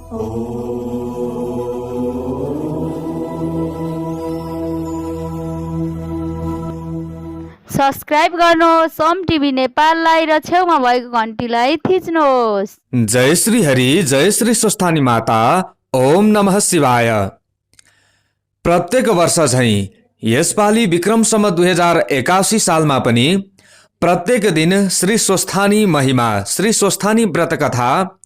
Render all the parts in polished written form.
Subscribe गर्नुहोस् Om TV नेपाललाई र छेउमा भएको घन्टीलाई थिच्नुहोस्। जय श्री हरि, जय श्री स्वस्थानी माता, ओम नमः शिवाय। प्रत्येक वर्ष झैं यसपालि विक्रम सम्वत 2081 सालमा पनि प्रत्येक दिन श्री स्वस्थानी महिमा, श्री स्वस्थानी व्रत कथा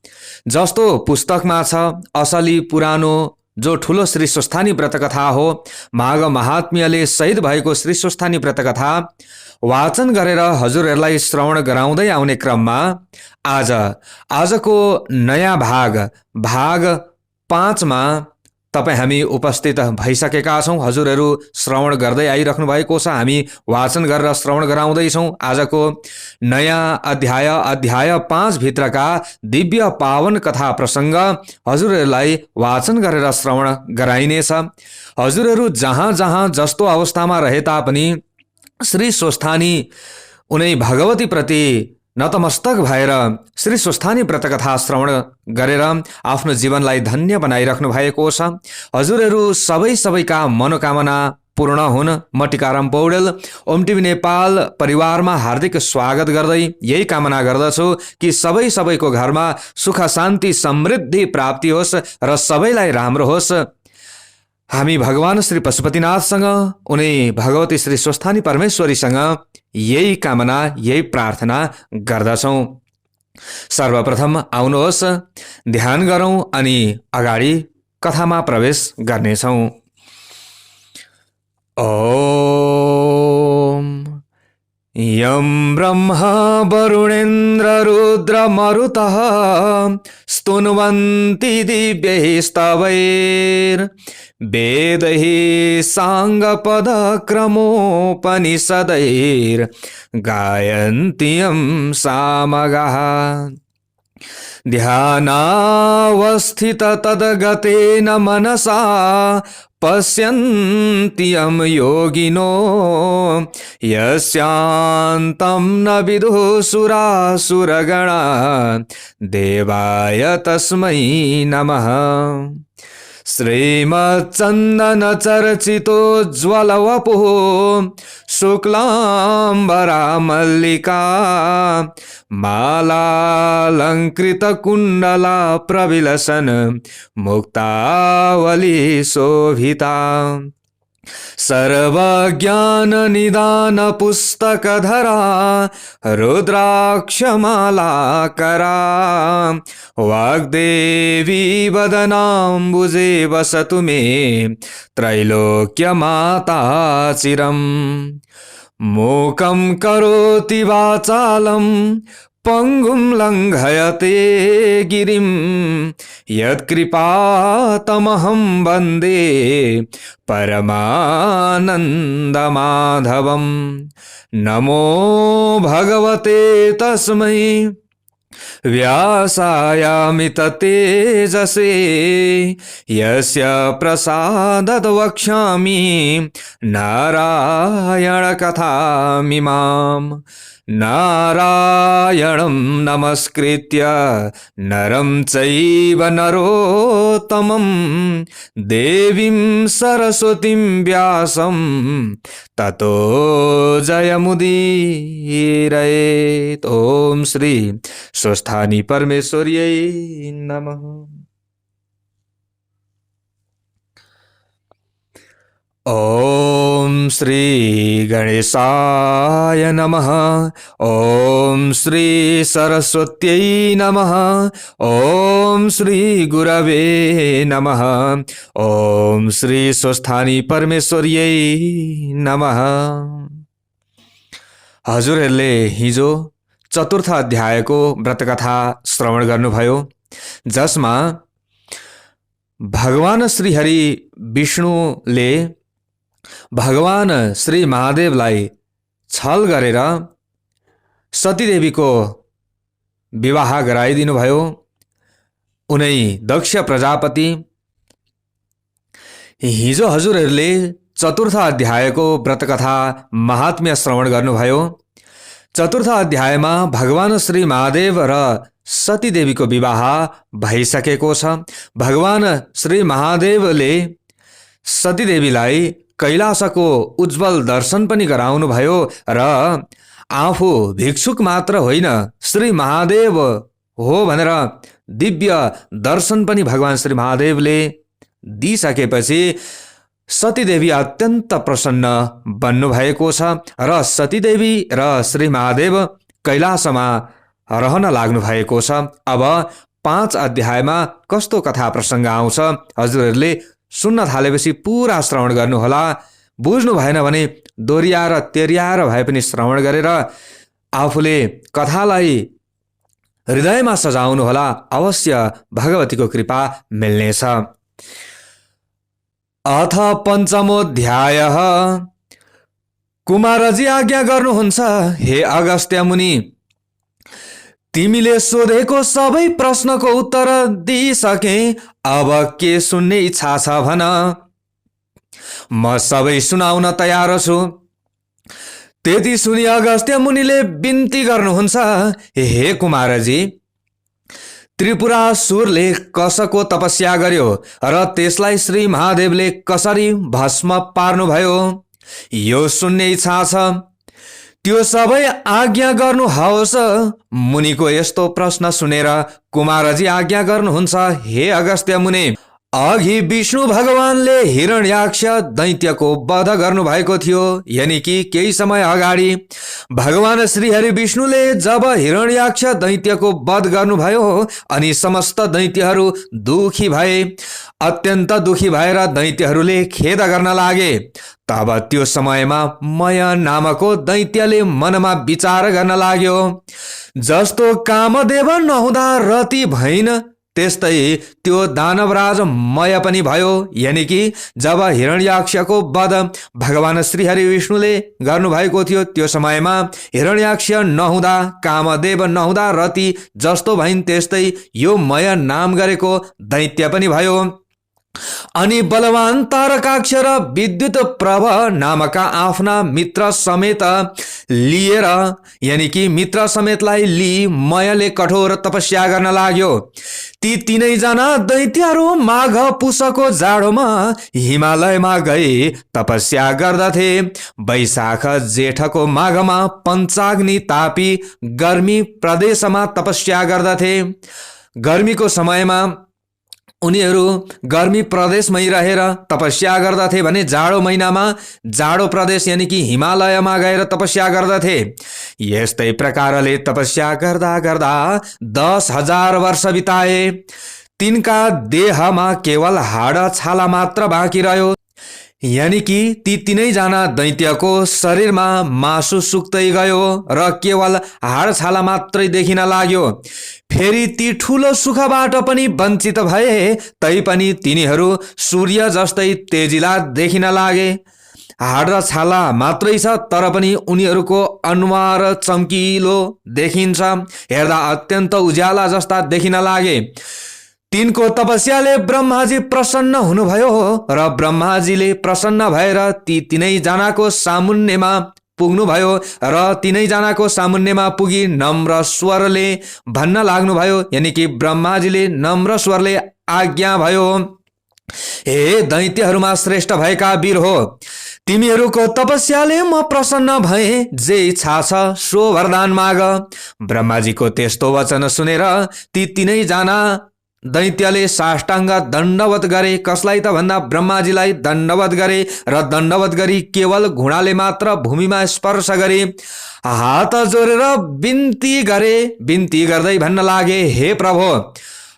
जस्तो पुस्तकमा छ, असली पुरानो जो ठुलो श्री स्वस्थानी व्रत कथा हो, माघ महात्म्यले सहित भएको श्री स्वस्थानी व्रत कथा वाचन गरेर हजुरहरूलाई श्रवण गराउँदै आउने क्रममा आजको नयाँ भाग 5 मा तपाईं हामी उपस्थित भइसकेका छौं। हजुरहरू श्रवण गर्दै आइराख्नु भएको छ, हामी वाचन गरेर श्रवण गराउँदै छौं। आजको नयाँ अध्याय 5 भित्रका दिव्य पावन कथा प्रसंग हजुरहरूलाई वाचन गरेर श्रवण गराइनेछ। हजुरहरू जहाँ जहाँ जस्तो अवस्थामा रहे तापनि श्री स्वस्थानी उनै भगवती प्रति नतमस्तक भएर श्री स्वस्थानी व्रत कथा श्रवण गरेर आफ्नो जीवनलाई धन्य बनाइराख्नु भएको छ। हजुरहरू सबैका मनोकामना पूर्ण हुन म टिकाराम पौडेल ओम टिभी नेपाल परिवारमा हार्दिक स्वागत गर्दै यही कामना गर्दछु कि सबैको घरमा सुख शान्ति समृद्धि प्राप्ति होस् र सबैलाई राम्रो होस्। हामी भगवान श्री पशुपतिनाथसँग, उनै भगवती श्री स्वस्थानी परमेश्वरीसँग यही कामना, यही प्रार्थना गर्दछौं। सर्वप्रथम आउनुहोस् ध्यान गरौं अनि अगाडि कथामा प्रवेश गर्नेछौं। ओम यं ब्रह्मा वरुणेन्द्र रुद्र मरुतः स्तुन्वन्ति दिव्यैस्तवैर् वेदैः साङ्गपदक्रमोपनिषदैर् गायन्ति यं सामगाः ध्यानावस्थित तद्गतेन मनसा पश्यन्ति यं योगिनो यस्यान्तं न विदुः सुरासुरगणा देवाय तस्मै नमः। श्रीमच्चन्दन चर्चितोज्ज्वलवपुः शुक्लाम्बरा मल्लिका मालालङ्कृतकुण्डला प्रविलसन मुक्तावली शोभिता सर्वज्ञाननिदान पुस्तकधरा रुद्राक्षमालाकरा वाग्देवी वदनाम्बुजे वसतु मे त्रैलोक्यमाता चिरम्। मूकं करोति वाचालं पंगुं लंघयते गिरिं यत्कृपातमहं वन्दे परमानन्दमाधवं। नमो भगवते तस्मै व्यासायामिततेजसे यस्य प्रसादात् वक्ष्यामि नारायणकथामिमाम्। नारायणं नमस्कृत्य नरं चैव नरोत्तमं देवीं सरस्वतीं व्यासं ततो जयमुदीरयेत्। ओम श्री स्वस्थानी परमेश्वर्यै नमः। ओम श्री गणेशाय नमः। ओम श्री सरस्वत्यै नमः। ओम श्री गुरवे नमः। ओम श्री स्वस्थानी परमेश्वर्यै नमः। हजुरहरूले हिजो चतुर्थ अध्यायको व्रतकथा श्रवण गर्नुभयो, जसमा भगवान श्री हरि विष्णुले भगवान श्री महादेवलाई छल गरेर सतीदेवीको विवाह गराइदिनु भयो। उनै दक्ष प्रजापति। हिजो हजुरहरूले चतुर्थ अध्यायको व्रतकथा महात्म्य श्रवण गर्नुभयो। चतुर्थ अध्यायमा भगवान श्री महादेव र सतीदेवीको विवाह भइसकेको छ। भगवान श्री महादेवले सतीदेवीलाई कैलाशको उज्जवल दर्शन पनि गराउनुभयो र आफू भिक्षुक मात्र होइन श्री महादेव हो भनेर दिव्य दर्शन पनि भगवान श्री महादेवले दिइसकेपछि सतीदेवी अत्यन्त प्रसन्न बन्नुभएको छ र सतीदेवी र श्री महादेव कैलाशमा रहन लाग्नु भएको छ। अब 5 अध्यायमा कस्तो कथा प्रसङ्ग आउँछ हजुरहरूले सुन्न थालेपछि पुरा श्रवण गर्नुहोला। बुझ्नु भएन भने दोहोऱ्याएर तेर्याएर भए पनि श्रवण गरेर आफूले कथालाई हृदयमा सजाउनुहोला। अवश्य भगवतीको कृपा मिल्नेछ। अथ पञ्चमोऽध्यायः। कुमारजी आज्ञा गर्नुहुन्छ, हे अगस्त्य मुनि, तिमीले सोधेको सबै प्रश्नको उत्तर दिइसके। अब के सुन्ने इच्छा छ भन, म सबै सुनाउन तयार छु। त्यति सुनि अगस्त्य मुनिले बिन्ती गर्नुहुन्छ, हे कुमारजी, त्रिपुरासुरले कसको तपस्या गर्यो र त्यसलाई श्री महादेवले कसरी भस्म पार्नुभयो, यो सुन्ने इच्छा छ। त्यो सबै आज्ञा गर्नुहोस्। मुनिको यस्तो प्रश्न सुनेर कुमारजी आज्ञा गर्नुहुन्छ, हे अगस्त्य मुनि, अघि विष्णु भगवानले हिरण्याक्ष दैत्यको वध गर्नुभएको थियो। यानि कि केही समय अगाडि भगवान श्रीहरि विष्णुले जब हिरण्याक्ष दैत्यको वध गर्नुभयो अनि समस्त दैत्यहरू दुखी भए, अत्यन्त दुखी भएर दैत्यहरूले खेद गर्न लागे। तब त्यो समयमा मय नामको दैत्यले मनमा विचार गर्न लाग्यो, जस्तो कामदेव नहुँदा रति भइन् त्यस्तै त्यो दानवराज मय पनि भयो। यानि कि जब हिरण्याक्षको वध भगवान श्रीहरि विष्णुले गर्नुभएको थियो त्यो समयमा हिरण्याक्ष नहुँदा, कामदेव नहुँदा रति जस्तो भइन् त्यस्तै यो मय नाम गरेको दैत्य पनि भयो। अनि बलवान तारकाक्ष र विद्युत प्रभ नामका आफ्ना मित्र समेत लिएर, यानि कि मित्र समेतलाई लिई मयले कठोर तपस्या गर्न लाग्यो। ती 3 जना दैत्यहरू माघ पुषको जाडोमा हिमालयमा गई तपस्या गर्दथे। वैशाख जेठको माघमा पञ्चाग्नि तापी गर्मी प्रदेशमा तपस्या गर्दथे। गर्मीको समयमा उनीहरू गर्मी प्रदेशमै रहेर तपस्या गर्दथे भने जाडो महिनामा जाडो प्रदेश यानि कि हिमालयमा गएर तपस्या गर्दथे। यस्तै प्रकारले तपस्या गर्दा गर्दा 10,000 वर्ष बिताए। तिनका देहमा केवल हाड छाला मात्र बाँकी रह्यो। यानि कि ती 3 जना दैत्यको शरीरमा मासु सुक्दै गयो र केवल हाड छाला मात्रै देखिन लाग्यो। फेरि ती ठुलो सुखबाट पनि वञ्चित भए, तैपनि तिनीहरू सूर्य जस्तै तेजिला देखिन लागे। हाड र छाला मात्रै छ तर पनि उनीहरूको अनुहार चम्किलो देखिन्छ, हेर्दा अत्यन्त उज्याला जस्ता देखिन लागे। तिनको तपस्याले ब्रह्माजी प्रसन्न हुनुभयो र ब्रह्माजीले प्रसन्न भएर ती 3 जनाको सामुन्नेमा पुग्नुभयो र 3 जनाको सामुन्नेमा पुगी नम्र स्वरले भन्न लाग्नुभयो। यानि कि ब्रह्माजीले नम्र स्वरले आज्ञा भयो, हे दैत्यहरूमा श्रेष्ठ भएका वीर हो, तिमीहरूको तपस्याले म प्रसन्न भए। जे इच्छा छ सो वरदान माग। ब्रह्माजीको त्यस्तो वचन सुनेर ती 3 जना दैत्यले साष्टाङ्ग दण्डवत गरे। कसलाई त भन्दा ब्रह्माजीलाई दण्डवत गरे र दण्डवत गरी केवल घुँडाले मात्र भूमिमा स्पर्श गरे। हात जोडेर बिन्ती गरे। बिन्ती गर्दै भन्न लागे, हे प्रभु,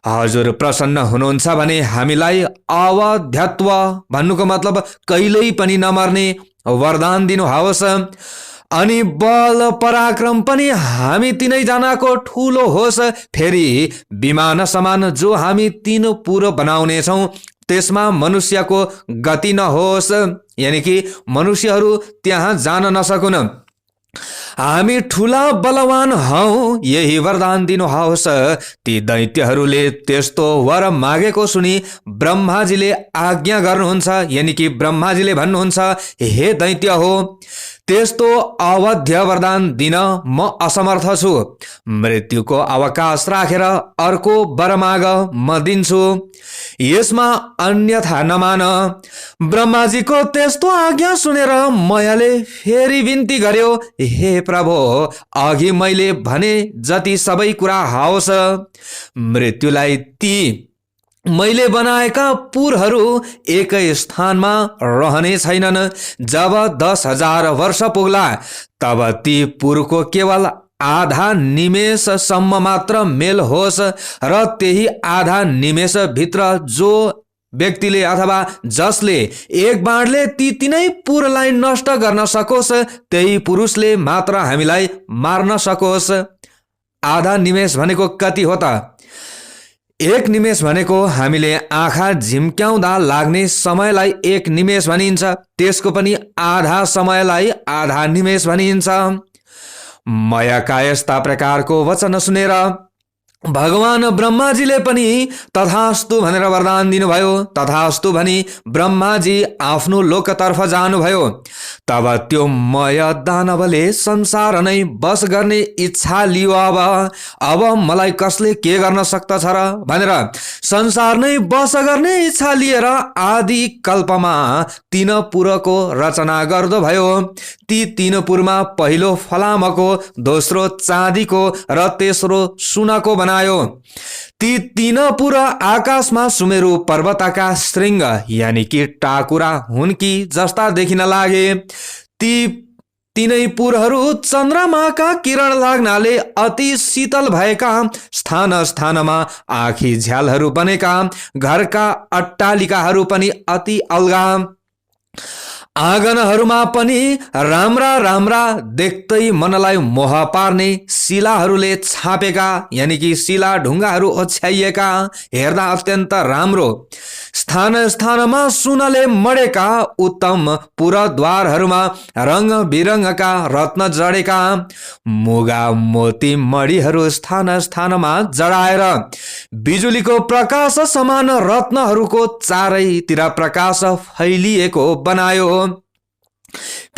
हजुर प्रसन्न हुनुहुन्छ भने हामीलाई अवध्यत्व भन्नुको मतलब कहिल्यै पनि नमर्ने वरदान दिनुहोस्। अनि बल पराक्रम पनि हामी 3 जनाको ठुलो होस्। फेरि विमान समान जो हामी 3 पुरो बनाउनेछौँ त्यसमा मनुष्यको गति नहोस्, यानि कि मनुष्यहरू त्यहाँ जान नसकुन्। हामी ठुला बलवान हौ, यही वरदान दिनुहोस्। ती दैत्यहरूले त्यस्तो वर मागेको सुनि ब्रह्माजीले आज्ञा गर्नुहुन्छ, यानि कि ब्रह्माजीले भन्नुहुन्छ, हे दैत्य हो, त्यस्तो अवध्य वरदान दिन म असमर्थ छु। मृत्युको अवकाश राखेर अर्को वर माग, म दिन्छु। यसमा अन्यथा नमान। ब्रह्माजीको त्यस्तो आज्ञा सुनेर मायाले फेरि बिन्ती गर्यो, हे प्रभु, अघि मैले भने जति सबै कुरा होस्। मृत्युलाई ती मैले बनाएका पुरहरू एकै स्थानमा रहने छैनन्। जब 10,000 वर्ष पुग्ला तब ती पुरको केवल आधा निमेषसम्म मात्र मेल होस् र त्यही आधा निमेष भित्र जो व्यक्तिले अथवा जसले एक बाणले ती तीनै पुरलाई नष्ट गर्न सकोस्, त्यही पुरुषले मात्र हामीलाई मार्न सकोस्। आधा निमेष भनेको कति हो त? एक निमेष भनेको हामीले आँखा झिम्क्याउँदा लाग्ने समयलाई एक निमेष भनिन्छ। त्यसको पनि आधा समयलाई आधा निमेष भनिन्छ। मायाका यस्ता प्रकारको वचन सुनेर भगवान ब्रह्माजीले पनि तथास्तु भनेर वरदान दिनुभयो। तथास्तु भनी ब्रह्माजी आफ्नो लोकतर्फ जानुभयो। तब त्यो मय दानवले संसार नै बस गर्ने इच्छा लियो। अब मलाई कसले के गर्न सक्दछ र भनेर संसार नै बस गर्ने इच्छा लिएर आदि कल्पमा 3 पुरको रचना गर्दो भयो। ती 3 पुरमा पहिलो फलामको, दोस्रो चाँदीको र तेस्रो सुनको बनायो। ती 3 पुर आकाशमा सुमेरु पर्वतका श्रृंग यानि कि टाकुरा हुन्की जस्ता देखिन लागे। ती 3 पुरहरू चन्द्रमाका किरण लाग्नाले अति शीतल भएका, स्थान स्थानमा आँखी झ्यालहरू बनेका, घरका अट्टालिकाहरू पनि अति अल्गा, आँगनहरूमा पनि राम्रा राम्रा देख्दै मनलाई मोह पार्ने शिलाहरूले छापेका, यानि कि शिला ढुङ्गाहरू ओछ्याइएका, हेर्दा अत्यन्त राम्रो, स्थान स्थानमा सुनले मडेका उत्तम पुरद्वारहरूमा रङ्ग बिरङ्गका रत्न जडेका, मुगा मोती मणिहरू स्थान स्थानमा जडाएर बिजुलीको प्रकाश समान रत्नहरूको चारैतिर प्रकाश फैलिएको बनायो।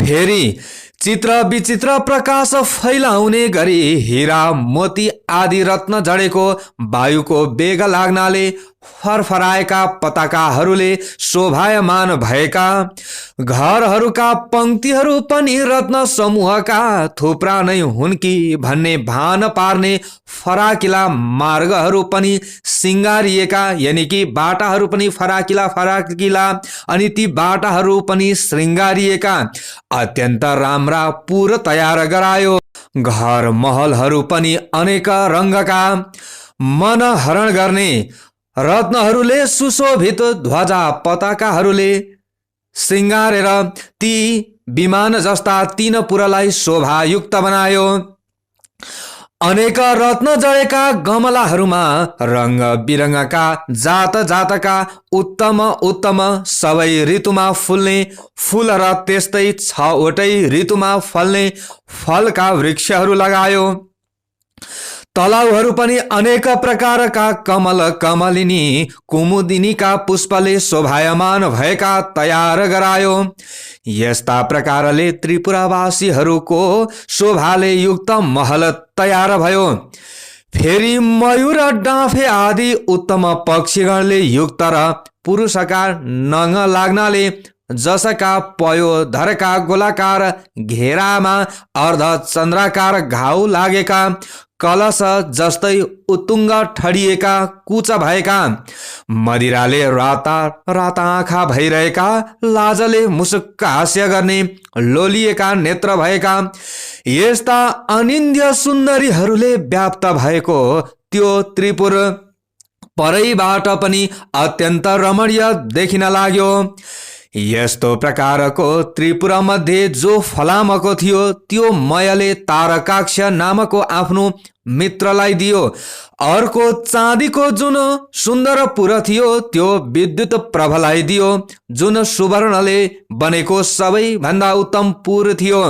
फेरि चित्र विचित्र प्रकाश फैलाउने गरी हीरा मोती आदि रत्न जडेको, वायुको वेग लाग्नाले फरफराएका पताकाहरूले शोभायमान भएका, घरहरूका पंक्तिहरू पनि रत्न समूहका थुप्रा नै हुन् कि भन्ने भान पार्ने फराकिला मार्गहरू पनि सिंगारिएका, यानि कि बाटाहरू पनि फराकिला फराकिला अनि ती बाटाहरू पनि श्रृंगारिएका, अत्यन्त राम्रा पुर तयार गरायो। घर महलहरू पनि अनेक रङ्गका, मन हरण गर्ने रत्नहरूले सुशोभित ध्वजा पताकाहरूले श्रृंगारेर ती विमान जस्ता 3 पुरलाई शोभायुक्त बनायो। अनेक रत्न जडेका गमलाहरूमा रङ्ग बिरङ्गका जात जातका उत्तम उत्तम सबै ऋतुमा फुल्ने फूल र त्यस्तै 6वटै ऋतुमा फल्ने फलका वृक्षहरू लगायो। तलाउहरू पनि अनेक प्रकारका कमल कमलिनी कुमुदिनीका पुष्पले शोभायमान भएका तयार गरायो। यस्ता प्रकारले त्रिपुरावासीहरूको शोभाले युक्त महल तयार भयो। फेरि मयूर डाँफे आदि उत्तम पक्षीगणले युक्त र पुरुषका नङ लाग्नाले जसका पयोधरका गोलाकार घेरामा अर्धचन्द्राकार घाउ लागेका, कलश जस्तै उत्तुङ्ग ठडिएका कुच भएका, मदिराले राता राता आँखा भइरहेका, लाजले मुसुक्क हास्य गर्ने लोलिएका नेत्र भएका, यस्ता अनिन्द्य सुन्दरीहरूले व्याप्त भएको त्यो त्रिपुर परैबाट पनि अत्यन्त रमणीय देखिन लाग्यो। यस्तो प्रकारको त्रिपुर मध्ये जो फलामको थियो त्यो मयले तारकाक्ष नामको आफ्नो मित्रलाई दियो। अर्को चाँदीको जुन सुन्दर पुर थियो त्यो विद्युत प्रभलाई दियो, जुन सुवर्णले बनेको सबैभन्दा उत्तम पुर थियो।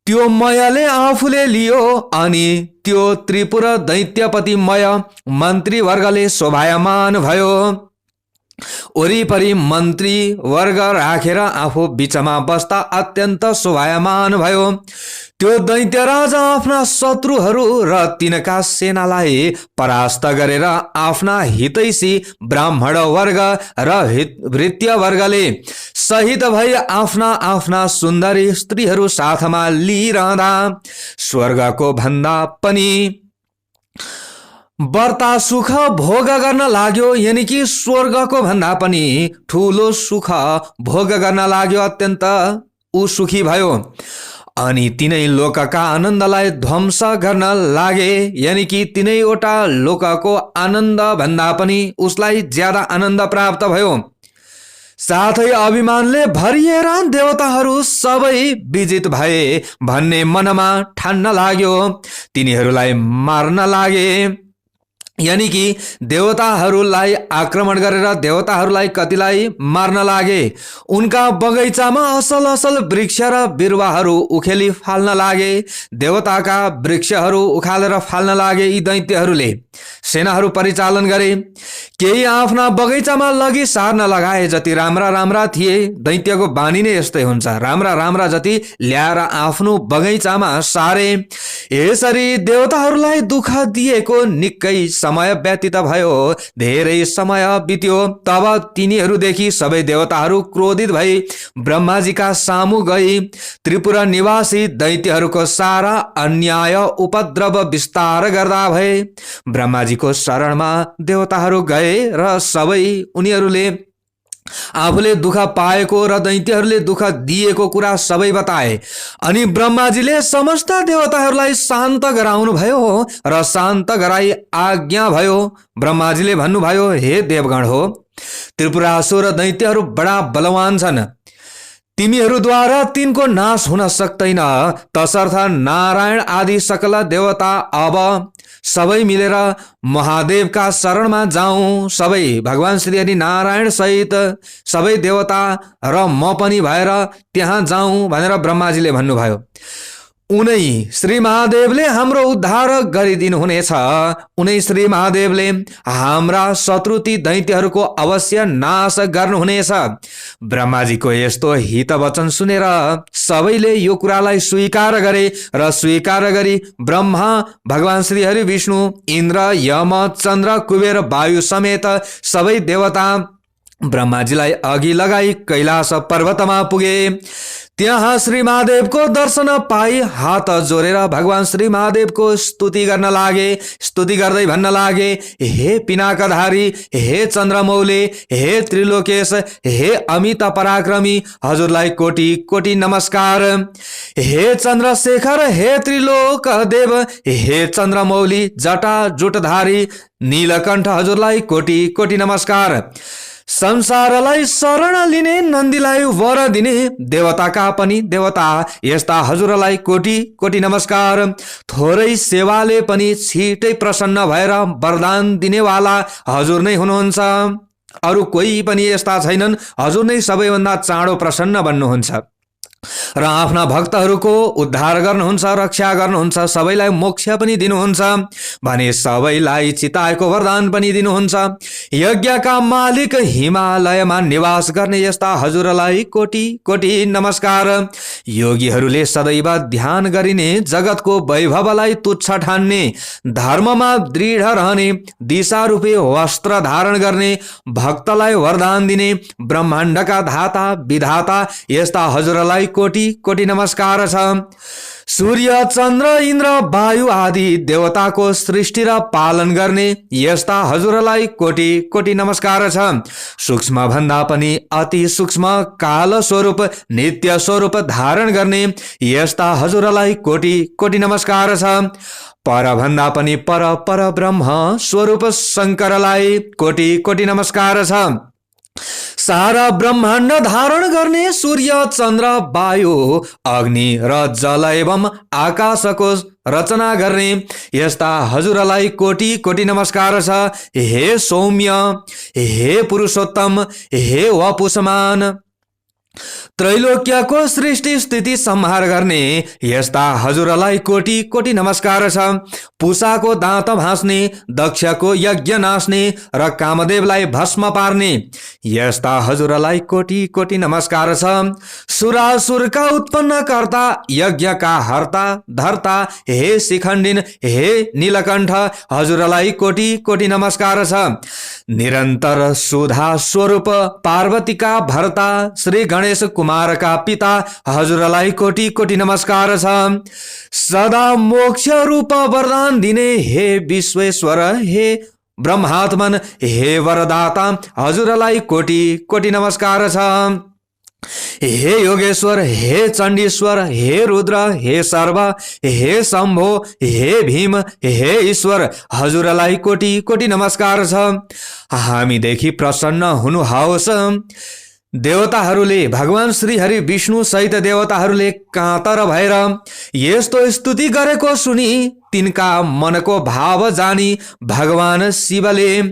त्यो मयले आफूले लियो अनि त्यो त्रिपुर दैत्यपति मय मन्त्रीवर्गले शोभायमान भयो। वरिपरि मन्त्री वर्ग राखेर आफू बीचमा बस्दा अत्यन्त शोभायमान भयो। त्यो दैत्य राजा आफ्ना शत्रुहरू र तिनका सेनालाई परास्त गरेर आफ्ना हितैषी ब्राह्मण वर्ग र भृत्य वर्गले सहित भई आफ्ना आफ्ना सुन्दरी स्त्रीहरू साथमा लिइरहँदा स्वर्गको भन्दा पनि बढ्ता सुख भोग गर्न लाग्यो। यानि कि स्वर्गको भन्दा पनि ठुलो सुख भोग गर्न लाग्यो, अत्यन्त ऊ सुखी भयो। अनि तिनै लोकका आनन्दलाई ध्वंस गर्न लागे। यानि कि तिनैवटा लोकको आनन्द भन्दा पनि उसलाई ज्यादा आनन्द प्राप्त भयो। साथै अभिमानले भरिएर देवताहरू सबै विजित भए भन्ने मनमा ठान्न लाग्यो। तिनीहरूलाई मार्न लागे। यानि कि देवताहरूलाई आक्रमण गरेर देवताहरूलाई कतिलाई मार्न लागे। उनका बगैँचामा असल असल वृक्ष र बिरुवाहरू उखेली फाल्न लागे। देवताका वृक्षहरू उखालेर फाल्न लागे। यी दैत्यहरूले सेनाहरू परिचालन गरे। केही आफ्ना बगैँचामा लगी सार्न लगाए। जति राम्रा राम्रा थिए, दैत्यको बानी नै यस्तै हुन्छ, राम्रा राम्रा जति ल्याएर आफ्नो बगैँचामा सारे। यसरी देवताहरूलाई दुःख दिएको निकै समय व्यतीत भयो। धेरै समय बित्यो। तब तिनीहरूदेखि सबै देवताहरू क्रोधित भई ब्रह्माजीका सामु गई त्रिपुरा निवासी दैत्यहरूको सारा अन्याय उपद्रव विस्तार गर्दा भए। ब्रह्माजीको शरणमा देवताहरू गए र सबै उनीहरूले आफूले दुःख पाएको र दैत्यहरूले दुःख दिएको कुरा सबै बताए। अनि ब्रह्माजीले समस्त देवताहरूलाई शान्त गराउनु भयो र शान्त गराई आज्ञा भयो। ब्रह्माजीले भन्नुभयो, हे देवगण हो, त्रिपुरासुर दैत्यहरू बडा बलवान छन्। तिमीहरूद्वारा तिनको नाश हुन सक्दैन। तसर्थ नारायण आदि सकल देवता अब सबै मिलेर महादेवका शरणमा जाउँ। सबै भगवान श्री हरि नारायण सहित सबै देवता र म पनि भएर त्यहाँ जाउँ भनेर ब्रह्माजीले भन्नुभयो। उनै श्री महादेवले हाम्रो उद्धार गरिदिनुहुनेछ। उनै श्री महादेवले हाम्रा शत्रु ती दैत्यहरूको अवश्य नाश गर्नुहुनेछ। ब्रह्माजीको यस्तो हित वचन सुनेर सबैले यो कुरालाई स्वीकार गरे र स्वीकार गरी ब्रह्मा, भगवान श्री हरि विष्णु, इन्द्र, यम, चन्द्र, कुबेर, वायु समेत सबै देवता ब्रह्माजीलाई अघि लगाई कैलाश पर्वतमा पुगे। त्यहाँ श्री महादेवको दर्शन पाई हात जोडेर भगवान श्री महादेवको स्तुति गर्न लागे। स्तुति गर्दै भन्न लागे, हे पिनाकधारी, हे चन्द्रमौले, हे त्रिलोकेश, हे अमित पराक्रमी, हजुरलाई कोटि कोटि नमस्कार। हे चन्द्रशेखर, हे त्रिलोक देव, हे चन्द्रमौली, जटा जुटधारी नीलकण्ठ, हजुरलाई कोटि कोटि नमस्कार। संसारलाई शरण लिने, नन्दीलाई वर दिने देवताका पनि देवता यस्ता हजुरलाई कोटि कोटि नमस्कार। थोरै सेवाले पनि छिटै प्रसन्न भएर वरदान दिनेवाला हजुर नै हुनुहुन्छ। अरू कोही पनि यस्ता छैनन्। हजुर नै सबैभन्दा चाँडो प्रसन्न बन्नुहुन्छ र आफ्ना भक्तहरूको उद्धार गर्नुहुन्छ, रक्षा गर्नुहुन्छ, सबैलाई मोक्ष पनि दिनुहुन्छ भने सबैलाई चिताएको वरदान पनि दिनुहुन्छ। यज्ञका मालिक, हिमालयमा निवास गर्ने यस्ता हजुरलाई कोटि कोटि नमस्कार। योगीहरूले सदैव ध्यान गरिने, जगतको वैभवलाई तुच्छ ठान्ने, धर्ममा दृढ रहने, दिशारूपी वस्त्र धारण गर्ने, भक्तलाई वरदान दिने, ब्रह्माण्डका धाता विधाता यस्ता हजुरलाई कोटि कोटि नमस्कार छ। सूर्य, चन्द्र, इन्द्र, वायु आदि देवताको सृष्टि र पालन गर्ने यस्ता हजुरलाई कोटि कोटि नमस्कार छ। सूक्ष्म भन्दा पनि अति सूक्ष्म काल स्वरूप, नित्य स्वरूप धारण गर्ने यस्ता हजुरलाई कोटि कोटि नमस्कार छ। पर भन्दा पनि पर पर ब्रह्म स्वरूप शङ्करलाई कोटि कोटि नमस्कार छ। सारा ब्रह्माण्ड धारण गर्ने सूर्य, चन्द्र, वायु, अग्नि र जल एवं आकाशको रचना गर्ने यस्ता हजुरलाई कोटि कोटि नमस्कार छ। हे सौम्य, हे पुरुषोत्तम, हे वपुषमान, त्रैलोक्यको सृष्टि स्थिति संहार गर्ने यस्ता हजुरलाई कोटी कोटी नमस्कार छ। पुषाको दाँत भाँच्ने, दक्षको यज्ञ नाच्ने र कामदेवलाई भस्म पार्ने यस्ता हजुरलाई कोटी कोटी नमस्कार छ। सुरासुरका उत्पन्नकर्ता, यज्ञका हर्ता धर्ता हे शिखण्डिन, हे नीलकण्ठ, हजुरलाई कोटी कोटी नमस्कार छ। निरन्तर सुधा स्वरूप पार्वतीका भर्ता श्री गणेश कुमारका पिता, हजुरलाई कोटी कोटी नमस्कार छ। सदा मोक्ष रूप वरदान दिने हे विश्वेश्वर, हे ब्रह्मात्मन, हे वरदाता, हजुरलाई कोटी कोटी नमस्कार छ। हे योगेश्वर, हे चण्डीश्वर, हे रुद्र, हे सर्व, हे शम्भो, हे भीम, हे ईश्वर, हजुरलाई कोटी कोटी नमस्कार छ। हामीदेखि प्रसन्न हुनुहोस्। देवताहरूले, भगवान श्री हरि विष्णु सहित देवताहरूले कातर भएर यस्तो स्तुति गरेको सुनि तिनका मनको भाव जानी भगवान शिवले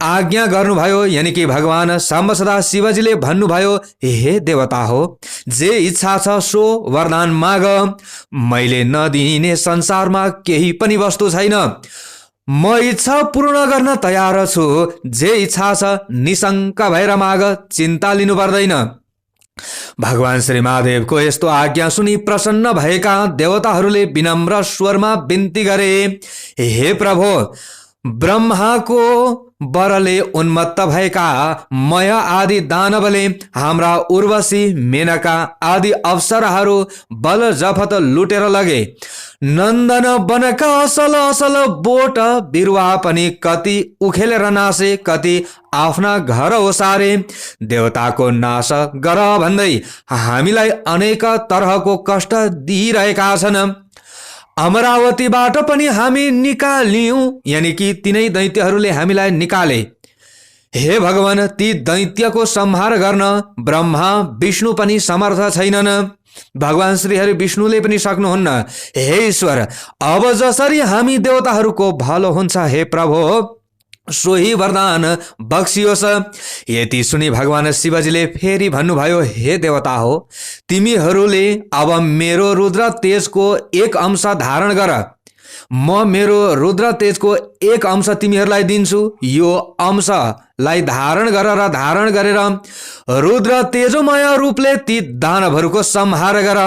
आज्ञा गर्नुभयो, यानी कि भगवान साम्बसदा शिवजीले भन्नुभयो, हे देवता हो, जे इच्छा छ सो वरदान माग। मैले नदिने संसारमा केही पनि वस्तु छैन। म इच्छा पूर्ण गर्न तयार छु। जे इच्छा छ निशंक भएर माग, चिन्ता लिनु पर्दैन। भगवान श्री महादेवको यस्तो आज्ञा सुनि प्रसन्न भएका देवताहरूले विनम्र स्वरमा बिन्ती गरे, हे प्रभु, ब्रह्माको वरले उन्मत्त भएका मय आदि दानवले हाम्रा उर्वशी, मेनका आदि अप्सराहरू बल जफत लुटेर लगे। नन्दन वनका असल असल बोट बिरुवा पनि कति उखेलेर नासे, कति आफ्ना घर ओसारे। देवताको नाश गर भन्दै हामीलाई अनेक तरहको कष्ट दिइरहेका छन्। अमरावतीबाट पनि हामी निकालियौं, यानी कि तिनै दैत्यहरूले हामीलाई निकाले। हे भगवान, ती दैत्यको संहार गर्न ब्रह्मा विष्णु पनि समर्थ छैनन्। भगवान श्री हरि विष्णुले पनि सक्नुहुन्न। हे ईश्वर, अब जसरी हामी देवताहरूको भलो हुन्छ, हे प्रभु, सोही वरदान बक्सियोस्। यति सुनि भगवान शिवजीले फेरि भन्नुभयो, हे देवता हो, तिमीहरूले अब मेरो रुद्र तेजको एक अंश धारण गर। म मेरो रुद्र तेजको एक अंश तिमीहरूलाई दिन्छु। यो अंशलाई धारण गर र धारण गरेर रुद्र तेजोमय रूपले ती दानवहरूको संहार गर।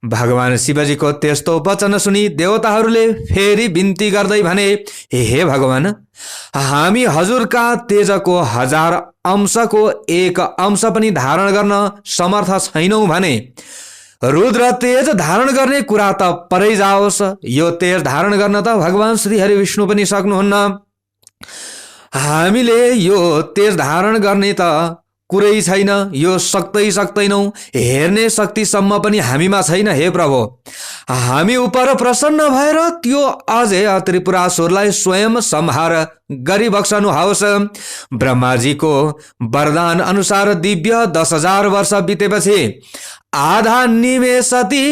भगवान शिवजीको त्यस्तो वचन सुनि देवताहरूले फेरि बिन्ती गर्दै भने, हे भगवान, हामी हजुरका तेजको 1000 अंशको एक अंश पनि धारण गर्न समर्थ छैनौं भने रुद्र तेज धारण गर्ने कुरा त परै जाओस्। यो तेज धारण गर्न त भगवान श्री हरि विष्णु पनि सक्नुहुन्न। हामीले यो तेज धारण गर्ने त कुरै छैन, यो सक्दैनौं, हेर्ने शक्तिसम्म पनि हामीमा छैन। हे प्रभु, हामी उप प्रसन्न भएर त्यो अझै त्रिपुरासुरलाई स्वयं संहार गरिबक्सनुहोस्। ब्रह्माजीको वरदान अनुसार दिव्य 10,000 वर्ष बितेपछि आधा निमेषति,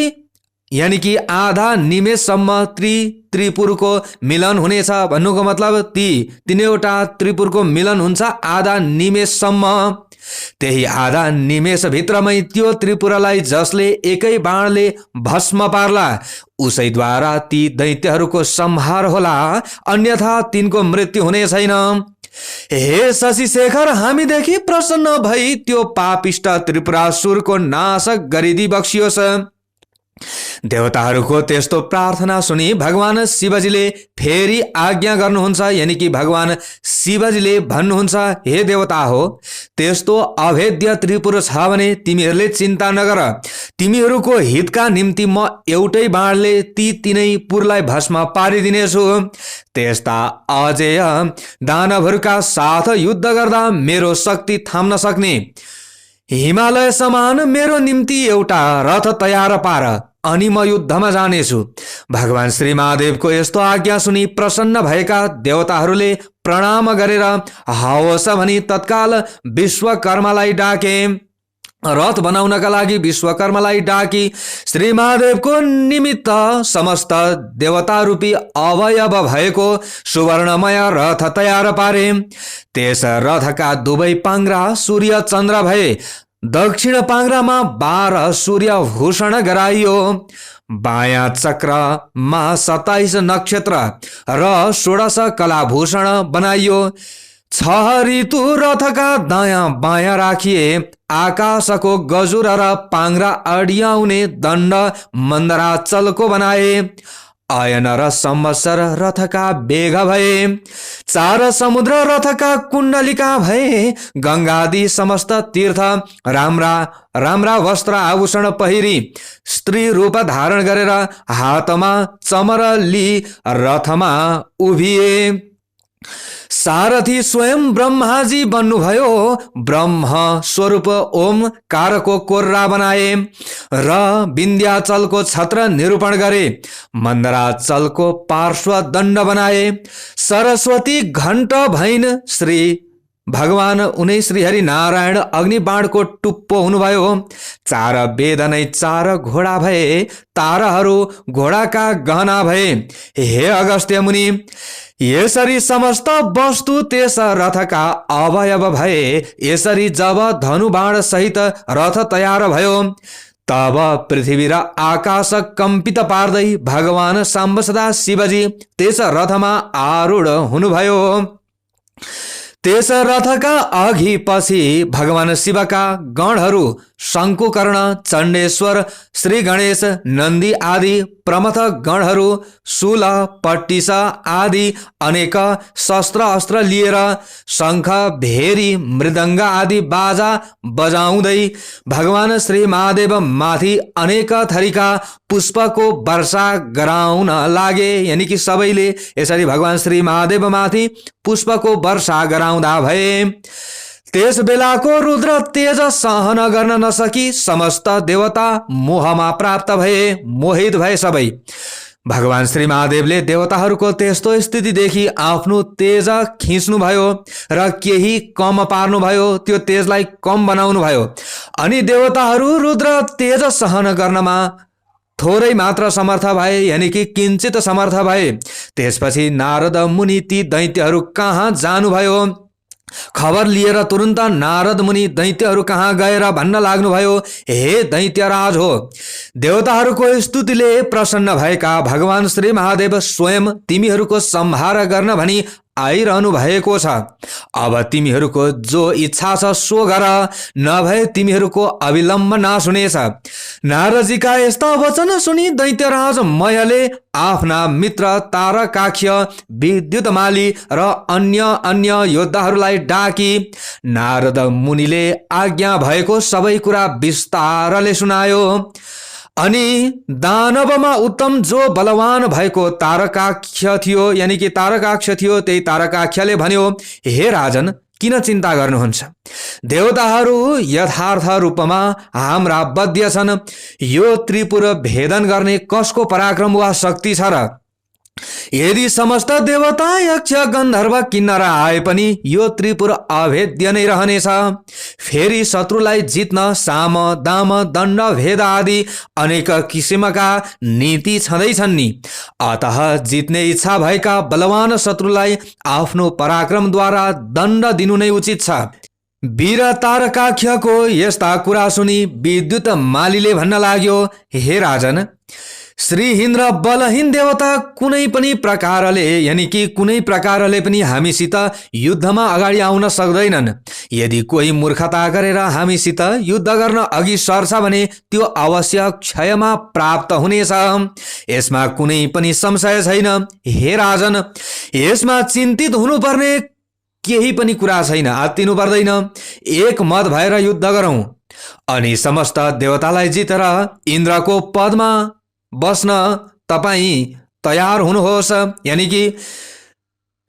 यानी कि आधा निमेषसम्म त्रिपुरको मिलन हुनेछ। भन्नुको मतलब तीनवटा त्रिपुरको मिलन हुन्छ आधा निमेषसम्म। त्यही आधा निमेष भित्रमै त्यो त्रिपुरालाई जसले एकै बाणले भस्म पार्ला उसैद्वारा ती दैत्यहरूको संहार होला, अन्यथा तिनको मृत्यु हुने छैन। हे शशिशेखर, हामीदेखि प्रसन्न भई त्यो पापिष्ट त्रिपुरासुरको नाश गरिदी बक्सियोस्। देवताहरूको त्यस्तो प्रार्थना सुनि भगवान शिवजीले फेरि आज्ञा गर्नुहुन्छ, यानी कि भगवान शिवजीले भन्नुहुन्छ, हे देवता हो, त्यस्तो अभेद्य त्रिपुर छ भने तिमीहरूले चिन्ता नगर। तिमीहरूको हितका निम्ति म एउटै बाणले ती तीनै पुरलाई भस्म पारिदिनेछु। त्यस्ता अजेय दानवहरूका साथ युद्ध गर्दा मेरो शक्ति थाम्न सक्ने हिमालय समान मेरो निम्ति एउटा रथ तयार पार, अनि म युद्धमा जानेछु। भगवान श्री महादेवको यस्तो आज्ञा सुनि प्रसन्न भएका देवताहरूले प्रणाम गरेर हवस् भनी तत्काल विश्वकर्मालाई डाके। रथ बनाउनका लागि विश्वकर्मालाई डाकी श्री महादेवको निमित्त समस्त देवता रूपी अवयव भएको सुवर्णमय रथ तयार पारे। त्यस रथका दुवै पाङ्ग्रा सूर्य चन्द्र भए। दक्षिण पाङ्ग्रामा 12 सूर्य भूषण गराइयो। बायाँ चक्रमा 27 नक्षत्र र 16 कलाभूषण बनाइयो। 6 ऋतु रथका दायाँ बायाँ राखिए। आकाशको गजुर र पाङ्ग्रा अड्याउने दण्ड मन्दराचलको बनाए। अयन र संवत्सर रथका बेग भए। 4 समुद्र रथका कुण्डलिका भए। गङ्गादि समस्त तीर्थ राम्रा राम्रा वस्त्र आभूषण पहिरी स्त्री रूप धारण गरेर हातमा चमर लि रथमा उभिए। सारथी स्वयं ब्रह्माजी बन्नुभयो। ब्रह्म स्वरूप ओमकारको कोर्रा बनाए र विन्ध्याचलको छत्र निरूपण गरे। मन्दराचलको पार्श्व दण्ड बनाए। सरस्वती घण्ट भैन श्री भगवान उनै श्री हरि नारायण अग्निबाणको टुप्पो हुनुभयो। 4 वेद नै 4 घोडा भए। ताराहरू घोडाका गहना भए। हे अगस्त्य मुनि, यसरी समस्त वस्तु त्यस रथका अवयव भए। यसरी जब धनुबाण सहित रथ तयार भयो तब पृथ्वी र आकाश कम्पित पार्दै भगवान साम्ब सदा शिवजी त्यस रथमा आरूढ हुनुभयो। त्यस रथका अघि पछि भगवान शिवका गणहरू शङ्कुकर्ण, चण्डेश्वर, श्री गणेश, नन्दी आदि प्रमथ गणहरू शूल, पट्टिस आदि अनेक शस्त्र अस्त्र लिएर शङ्ख, भेरी, मृदङ्ग आदि बाजा बजाउँदै भगवान श्री महादेव माथि अनेक थरीका पुष्पको वर्षा गराउन लागे। यानि कि सबैले यसरी भगवान श्री महादेव माथि पुष्पको वर्षा गराउँदा भए। त्यस बेलाको रुद्र तेज सहन गर्न नसकी समस्त देवता मोहमा प्राप्त भए, मोहित भए सबै। भगवान श्री महादेवले देवताहरूको त्यस्तो स्थिति देखि आफ्नो तेज खिच्नुभयो र केही कम पार्नुभयो, त्यो तेजलाई कम बनाउनु भयो। अनि देवताहरू रुद्र तेज सहन गर्नमा थोरै मात्र समर्थ भए, यानि कि किञ्चित समर्थ भए। त्यसपछि नारद मुनि ती दैत्यहरू कहाँ जानुभयो। खबर लिएर तुरन्त नारद मुनि दैत्यहरू कहाँ गएर भन्न लाग्नुभयो, हे दैत्यराज हो, देवताहरूको स्तुतिले प्रसन्न भएका भगवान श्री महादेव स्वयं तिमीहरूको संहार गर्न भनी आइरहनु भएको छ। अब तिमीहरूको जो इच्छा छ सो गर, नभए तिमीहरूको अविलम्ब नाश हुनेछ। नारदजीका यस्ता वचन सुनि दैत्यराज मयले आफ्ना मित्र तारकाक्ष्य, विद्युतमाली र अन्य योद्धाहरूलाई डाकी नारद मुनिले आज्ञा भएको सबै कुरा विस्तारले सुनायो। अनि दानवमा उत्तम जो बलवान भएको तारकाक्ष थियो, यानि कि तारकाक्ष थियो, त्यही तारकाक्षले भन्यो, हे राजन, किन चिन्ता गर्नुहुन्छ? देवताहरू यथार्थ रूपमा हाम्रा बद्ध छन्। यो त्रिपुर भेदन गर्ने कसको पराक्रम वा शक्ति छ र? यदि समस्त देवता, यक्ष, गन्धर्व, किन्नर आए पनि यो त्रिपुर अभेद्य नै रहनेछ। फेरि शत्रुलाई जित्न साम, दाम, दण्ड, भेद आदि अनेक किसिमका नीति छँदैछन् नि। अतः जित्ने इच्छा भएका बलवान शत्रुलाई आफ्नो पराक्रमद्वारा दण्ड दिनु नै उचित छ। वीर तारकाख्यको यस्ता कुरा सुनि विद्युत मालीले भन्न लाग्यो, हे राजन, श्री इन्द्र बलहीन देवता कुनै पनि प्रकारले, यानि कि कुनै प्रकारले पनि हामीसित युद्धमा अगाडि आउन सक्दैनन्। यदि कोही मूर्खता गरेर हामीसित युद्ध गर्न अघि सर्छ भने त्यो अवश्य क्षयमा प्राप्त हुनेछ। यसमा कुनै पनि संशय छैन। हे राजन, यसमा चिन्तित हुनुपर्ने केही पनि कुरा छैन, आत्तिनु पर्दैन। एक मत भएर युद्ध गरौँ अनि समस्त देवतालाई जितेर इन्द्रको पदमा बस्न तपाईं तयार हुनुहोस्। यानि कि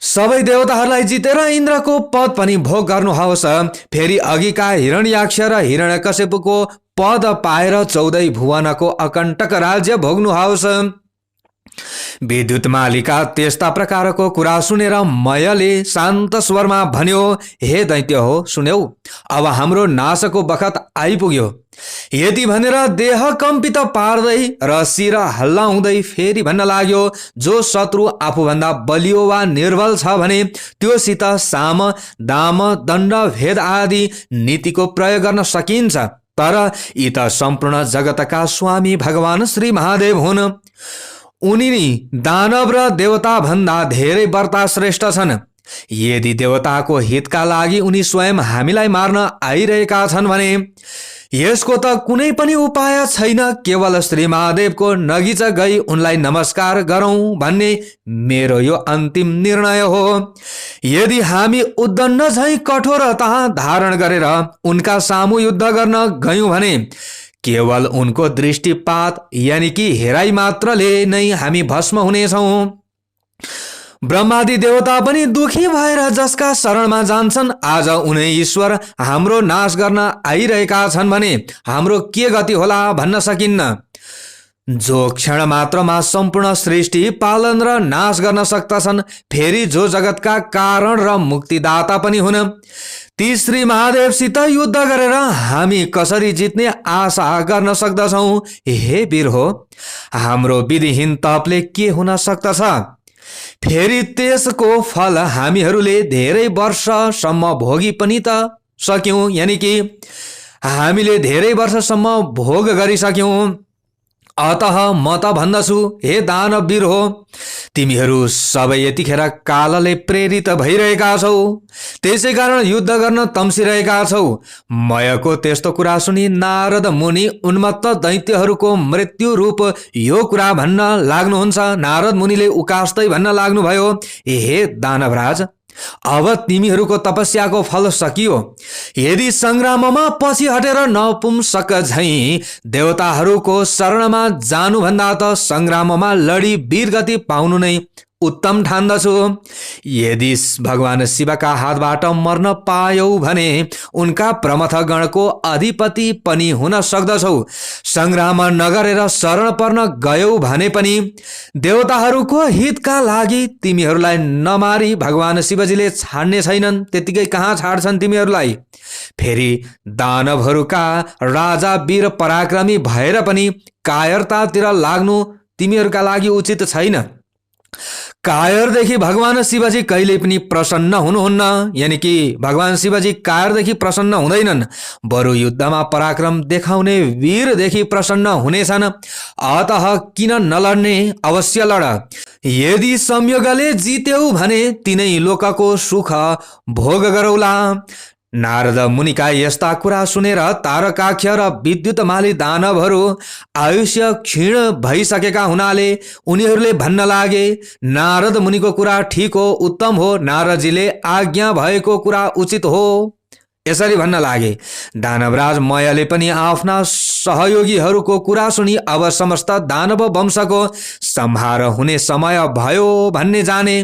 सबै देवताहरूलाई जितेर इन्द्रको पद पनि भोग गर्नुहोस्। फेरि अघिका हिरण्याक्ष र हिरण्यकश्यपको पद पाएर 14 भुवनको अकण्टक राज्य भोग्नुहोस्। विद्युतमालीका त्यस्ता प्रकारको कुरा सुनेर मयले शान्त स्वरमा भन्यो, हे दैत्य हो, सुन्यौ, अब हाम्रो नाशको बखत आइपुग्यो। यति भनेर देह कम्पित पार्दै र शिर हल्लाउँदै फेरि भन्न लाग्यो, जो शत्रु आफूभन्दा बलियो वा निर्बल छ भने त्योसित साम दाम दण्ड भेद आदि नीतिको प्रयोग गर्न सकिन्छ। तर यी त सम्पूर्ण जगतका स्वामी भगवान श्री महादेव हुन्। उनी दानव र देवता भन्दा धेरै व्रता श्रेष्ठ छन्। यदि देवताको हितका लागि उनी स्वयं हामीलाई मार्न आइरहेका छन् भने यसको त कुनै पनि उपाय छैन। केवल श्री महादेवको नगिच गई उनलाई नमस्कार गरौँ भन्ने मेरो यो अन्तिम निर्णय हो। यदि हामी उद्दण्ड झैँ कठोरता धारण गरेर उनका सामु युद्ध गर्न गयौँ भने केवल उनको दृष्टिपात यानि कि हेराइ मात्रले नै हामी भस्म हुनेछौँ। ब्रह्मादि देवता पनि दुखी भएर जसका शरणमा जान्छन्, आज उनै ईश्वर हाम्रो नाश गर्न आइरहेका छन् भने हाम्रो के गति होला भन्न सकिन्न। जो क्षण मात्रमा सम्पूर्ण सृष्टि पालन र नाश गर्न सक्दछन्, फेरि जो जगतका कारण र मुक्तिदाता पनि हुन्, ती श्री महादेवसित युद्ध गरेर हामी कसरी जित्ने आशा गर्न सक्दछौँ? हे वीर हो, हाम्रो विधिहीन तपले के हुन सक्दछ? फेरि त्यसको फल हामीहरूले धेरै वर्षसम्म भोगी पनि त सक्यौँ, यानि कि हामीले धेरै वर्षसम्म भोग गरिसक्यौँ। अतः म त भन्दछु, हे दानव वीर हो, तिमीहरू सबै यतिखेर कालले प्रेरित भइरहेका छौ, त्यसै कारण युद्ध गर्न तम्सिरहेका छौ। मयको त्यस्तो कुरा सुनि नारद मुनि उन्मत्त दैत्यहरूको मृत्यु रूप यो कुरा भन्न लाग्नुहुन्छ। नारद मुनिले उकास्दै भन्न लाग्नुभयो, हे दानवराज, अब तिमीहरूको तपस्याको फल सकियो। यदि सङ्ग्राममा पछि हटेर नपुंसक झैँ देवताहरूको शरणमा जानुभन्दा त सङ्ग्राममा लडी वीरगति पाउनु नै उत्तम ठान्दछु। यदि भगवान शिवका हातबाट मर्न पायौ भने उनका प्रमथ गणको अधिपति पनि हुन सक्दछौ। सङ्ग्राम नगरेर शरण पर्न गयौ भने पनि देवताहरूको हितका लागि तिमीहरूलाई नमारी भगवान शिवजीले छाड्ने छैनन्। त्यतिकै कहाँ छाड्छन् तिमीहरूलाई? फेरि दानवहरूका राजा वीर पराक्रमी भएर पनि कायरतातिर लाग्नु तिमीहरूका लागि उचित छैन। कायरदेखि भगवान शिवजी कहिले पनि प्रसन्न हुनुहुन्न, यानि कि भगवान शिवजी कायरदेखि प्रसन्न हुँदैनन्, बरु युद्धमा पराक्रम देखाउने वीरदेखि प्रसन्न हुनेछन्। अतः किन नलड्ने? अवश्य लड। यदि संयोगले जित्यौ भने तिनै लोकको सुख भोग गरौला। नारद मुनिका यस्ता कुरा सुनेर तारकाख्य र विद्युतमाली दानवहरू आयुष्य क्षीण भइसकेका हुनाले उनीहरूले भन्न लागे, नारद मुनिको कुरा ठीक हो, उत्तम हो, नारदजीले आज्ञा भएको कुरा उचित हो। यसरी भन्न लागे। दानवराज मयले पनि आफ्ना सहयोगीहरूको कुरा सुनि अब समस्त दानव वंशको संहार हुने समय भयो भन्ने जाने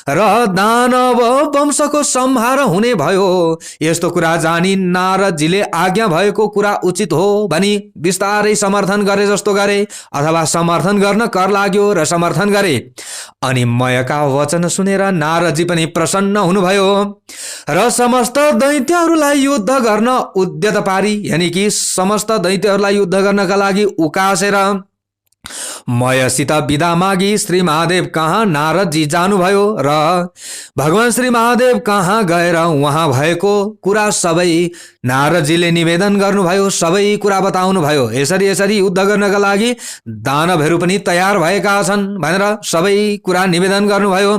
र दानव वंशको संहार हुने भयो यस्तो कुरा जानी नारदजीले आज्ञा भएको कुरा उचित हो भनी विस्तारै समर्थन गरे जस्तो गरे, अथवा समर्थन गर्न कर लाग्यो र समर्थन गरे। अनि मयका वचन सुनेर नारदजी पनि प्रसन्न हुनुभयो र समस्त दैत्यहरूलाई युद्ध गर्न उद्यत पारी, यानी कि समस्त दैत्यहरूलाई युद्ध गर्नका लागि उकासेर मयसित विदा मागी श्री महादेव कहाँ नारदजी जानुभयो र भगवान श्री महादेव कहाँ गएर उहाँ भएको कुरा सबै नारदजीले निवेदन गर्नुभयो, सबै कुरा बताउनु भयो। यसरी यसरी युद्ध गर्नका लागि दानवहरू पनि तयार भएका छन् भनेर सबै कुरा निवेदन गर्नुभयो।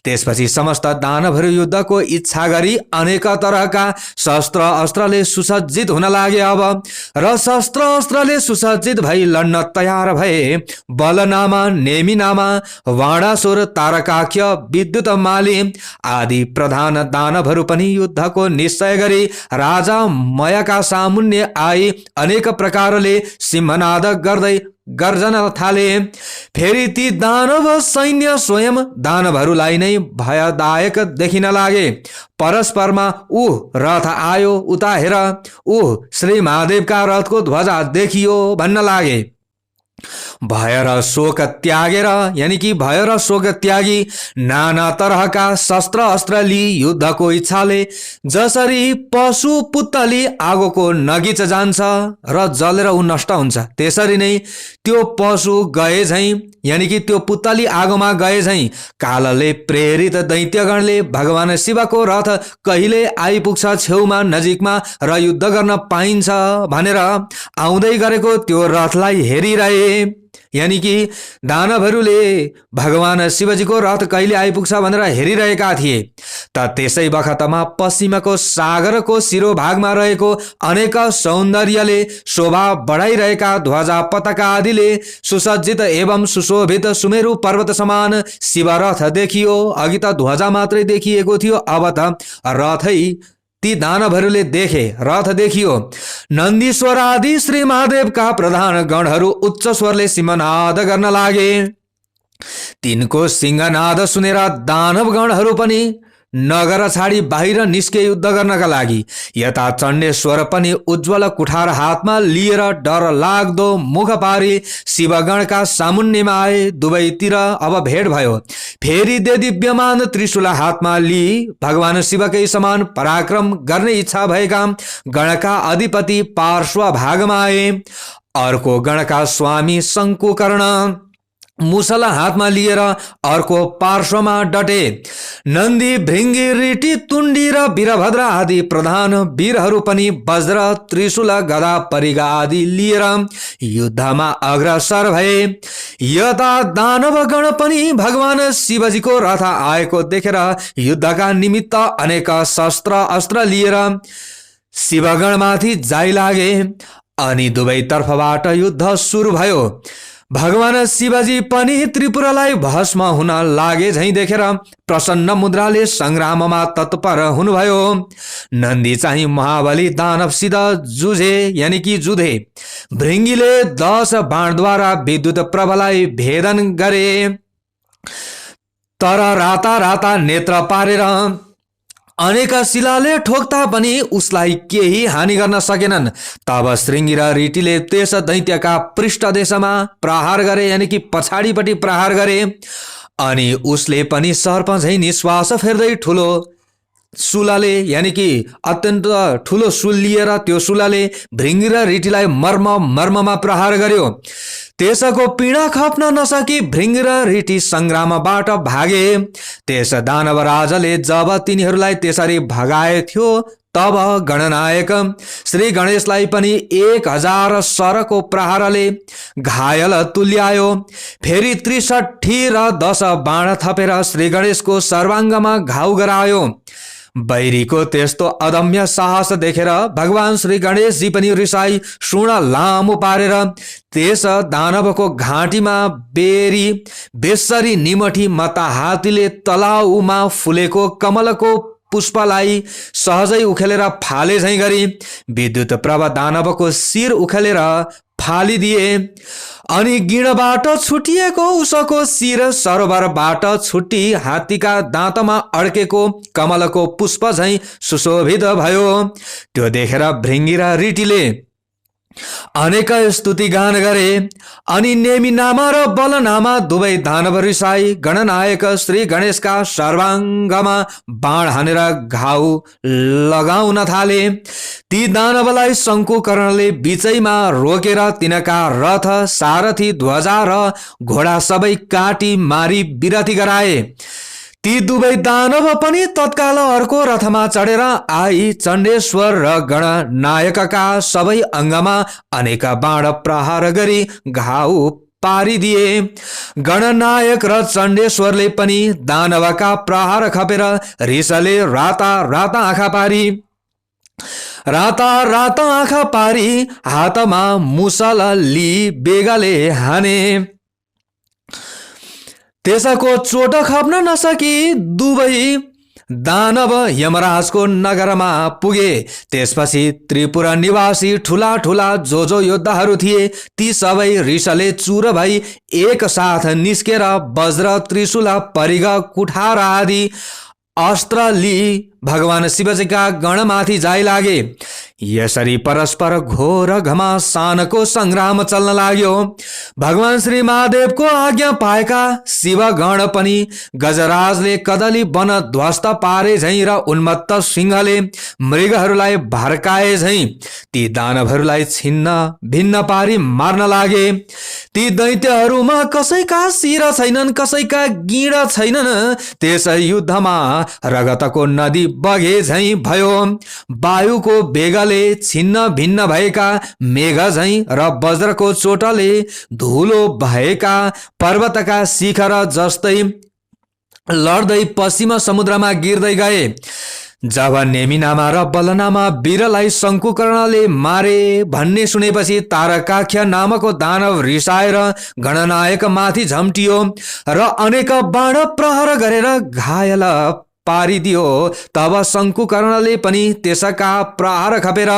त्यसपछि समस्त दानवहरू युद्धको इच्छा गरी अनेक तरहका शस्त्र अस्त्रले सुसज्जित हुन लागे। अब र शस्त्र अस्त्रले सुसज्जित भई लड्न तयार भए। बलनामा, नेमिनामा, वाणासुर, तारकाख्य, विद्युतमाली आदि प्रधान दानवहरू पनि युद्धको निश्चय गरी राजा मयका सामुन्ने आई अनेक प्रकारले सिंहनाद गर्दै गर्जन थाले। फेरि ती दानव सैन्य स्वयं दानवहरूलाई नै भयदायक देखिन लागे। परस्परमा रथ आयो, उता हेर, श्री महादेवका रथको ध्वजा देखियो भन्न लागे। भय र शोक त्यागेर यानि कि भय र शोक त्यागी नाना तरहका शस्त्र अस्त्र लिई युद्धको इच्छाले जसरी पशु पुत्तली आगोको नगिच जान्छ र जलेर ऊ नष्ट हुन्छ, त्यसरी नै त्यो पशु गए झैं यानि कि त्यो पुत्तली आगोमा गए झैं कालले प्रेरित दैत्यगणले भगवान शिवको रथ कहिले आइपुग्छ छेउमा नजिकमा र युद्ध गर्न पाइन्छ भनेर आउँदै गरेको त्यो रथलाई हेरिरहे। यानि कि दानवहरूले भगवान शिवजीको रथ कहिले आइपुग्छ भनेर हेरिरहेका थिए। त त्यसै बखतमा पश्चिमको सागरको शिरोभागमा रहेको अनेक सौन्दर्यले शोभा बढाइरहेका ध्वजा पताका आदिले सुसज्जित एवं सुशोभित सुमेरु पर्वत समान शिवरथ देखियो। अघि त ध्वजा मात्रै देखिएको थियो, अब त रथै ती दानवहरूले देखे, रथ देखियो। नन्दीश्वर आदि श्री महादेवका प्रधान गणहरू उच्च स्वरले सिंहनाद गर्न लागे। तिनको सिंहनाद सुनेर दानव गणहरू पनि नगर छाडी बाहिर निस्के युद्ध गर्नका लागि। यता चण्डेश्वर पनि उज्जवल कुठार हातमा लिएर डर लाग्दो मुख पारी शिवगणका सामुन्नेमा आए। दुवैतिर अब भेट भयो। फेरि दिव्यमान त्रिशूल हातमा लिई भगवान शिवकै समान पराक्रम गर्ने इच्छा भएका गणका अधिपति पार्श्व भागमा आए। अर्को गणका स्वामी शङ्कुकर्ण मुसला हातमा लिएर अर्को पार्श्वमा डटे। नन्दी भृङ्गी ऋटी तुण्डी र वीरभद्र आदि प्रधान वीरहरू पनि वज्र त्रिशूल गदा परिगा आदि लिएर युद्धमा अग्रसर भए। यता दानव गण पनि भगवान शिवजीको रथ आएको देखेर युद्धका निमित्त अनेक शस्त्र अस्त्र लिएर शिवगणमाथि जाइ लागे। अनि दुवै तर्फबाट युद्ध सुरु भयो। भगवान शिवजी पनि त्रिपुरालाई भस्म हुन लागे झैं देखेर प्रसन्न मुद्राले संग्राममा तत्पर हुनुभयो। नन्दी चाहिँ महाबली दानवसित जुझे यानि कि जुधे। भृङ्गीले 10 बाणद्वारा विद्युत प्रभलाई भेदन गरे, तर राता राता नेत्र पारेर अनेक शिलाले ठोक्दा पनि उसलाई केही हानि गर्न सकेनन्। तब श्रृङ्गी र ऋटीले त्यस दैत्यका पृष्ठदेशमा प्रहार गरे यानि कि पछाडिपट्टि प्रहार गरे। अनि उसले पनि सर्प झैं निश्वास फेर्दै ठुलो सुलाले यानि कि अत्यन्त ठुलो सुल लिएर त्यो सुलाले भृङ्गी र ऋटीलाई मर्ममा प्रहार गर्यो। त्यसको पीडा खप्न नसकी भृङ्गी र ऋटी संग्रामबाट भागे। त्यस दानव राजाले जब तिनीहरूलाई त्यसरी भगाए थियो तब गणनायक श्री गणेशलाई पनि 1000 सरको प्रहारले घायल तुल्यायो। फेरि 63 र 10 बाण थपेर श्री गणेशको सर्वाङ्गमा घाउ गरायो। बैरीको त्यस्तो अदम्य साहस देखेर भगवान श्री गणेशजी पनि रिसाई सुण लामो पारेर त्यस दानवको घाँटीमा बेरी बेसरी निमठी मता हातीले तलाउमा फुलेको कमलको पुष्पलाई सहजै उखेलेर फाले झैं गरी विद्युत प्रभा दानवको शिर उखेलेर फालिदिए। अनि गिणबाट छुटिएको उसको शिर सरोवरबाट छुट्टी हात्तीका दाँतमा अड्केको कमलको पुष्प झैं सुशोभित भयो। त्यो देखेर भृङ्गी र ऋटीले अनेक स्तुति गान गरे। अनि नेमिनामा र बलनामा दुवै दानव रिसाई गणनायक श्री गणेशका सर्वाङ्गमा बाण हानेर घाउ लगाउन थाले। ती दानवलाई शङ्कुकर्णले बीचैमा रोकेर तिनका रथ सारथी ध्वजा र घोडा सबै काटी मारी विरति गराए। ती दुवै दानव पनि तत्काल अर्को रथमा चढेर आई चण्डेश्वर र गणनायकका सबै अङ्गमा अनेक बाण प्रहार गरी घाउ पारिदिए। गणनायक र चण्डेश्वरले पनि दानवका प्रहार खपेर रिसले राता राता आँखा पारी हातमा मुसल लि बेगाले हाने। त्यसको चोट खप्न नसकी दुवै दानव यमराजको नगरमा पुगे। त्यसपछि त्रिपुरा निवासी ठुला ठुला जो योद्धाहरू थिए ती सबै रिसले चुर भई एक साथ निस्केर वज्र त्रिशूल परिग कुठार आदि अस्त्र लि भगवान शिवजीका गणमाथि जाइ लागे। यसरी परस्पर घोर घमासानको संग्राम चल्न लाग्यो। भगवान श्री महादेवको आज्ञा पाएका शिवगण पनि गजराजले कदली वन ध्वस्त पारे झैं र उन्मत्त सिंहले मृगहरूलाई भड्काए झैं ती दानवहरूलाई छिन्न भिन्न पारी मार्न लागे। ती दैत्यहरूमा कसैका शिर छैनन्, कसैका गिँड छैनन्। त्यस युद्धमा रगतको नदी बगे झैं भयो। वायुको बेगले छिन्न भिन्न भएका मेघ झैं र वज्रको चोटले धुलो भएका पर्वतका शिखर जस्तै लड्दै पश्चिम समुद्रमा गिर्दै गए। जब नेमिनामा र बलनामा वीरलाई शङ्कुकर्णले मारे भन्ने सुनेपछि तारकाख्य नामक दानव रिसाएर गणनायक माथि झम्टियो र अनेक बाण प्रहार गरेर घायल पारिदियो। तब शङ्कुकर्णले पनि त्यसका प्रहार खपेर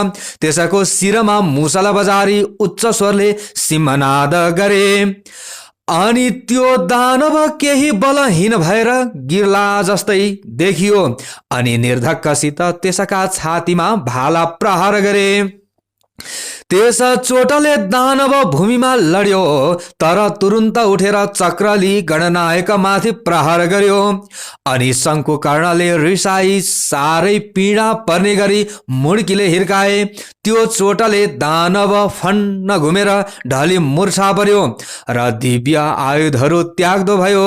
त्यसको शिरमा मुसला बजारी उच्च स्वरले सिंहनाद गरे। अनि त्यो दानव केही बलहीन भएर गिर्ला जस्तै देखियो अनि निर्धक्कसित त्यसका छातीमा भाला प्रहार गरे। त्यस चोटले दानव भूमिमा लड्यो, तर तुरुन्त उठेर चक्रली गणनायक माथि प्रहार गर्यो। अनि शङ्कुकर्णले रिसाई साह्रै पीडा पर्ने गरी मुड्कीले हिर्काए। त्यो चोटले दानव फन्न घुमेर ढली मूर्छा पर्यो र दिव्य आयुधहरू त्याग्दो भयो।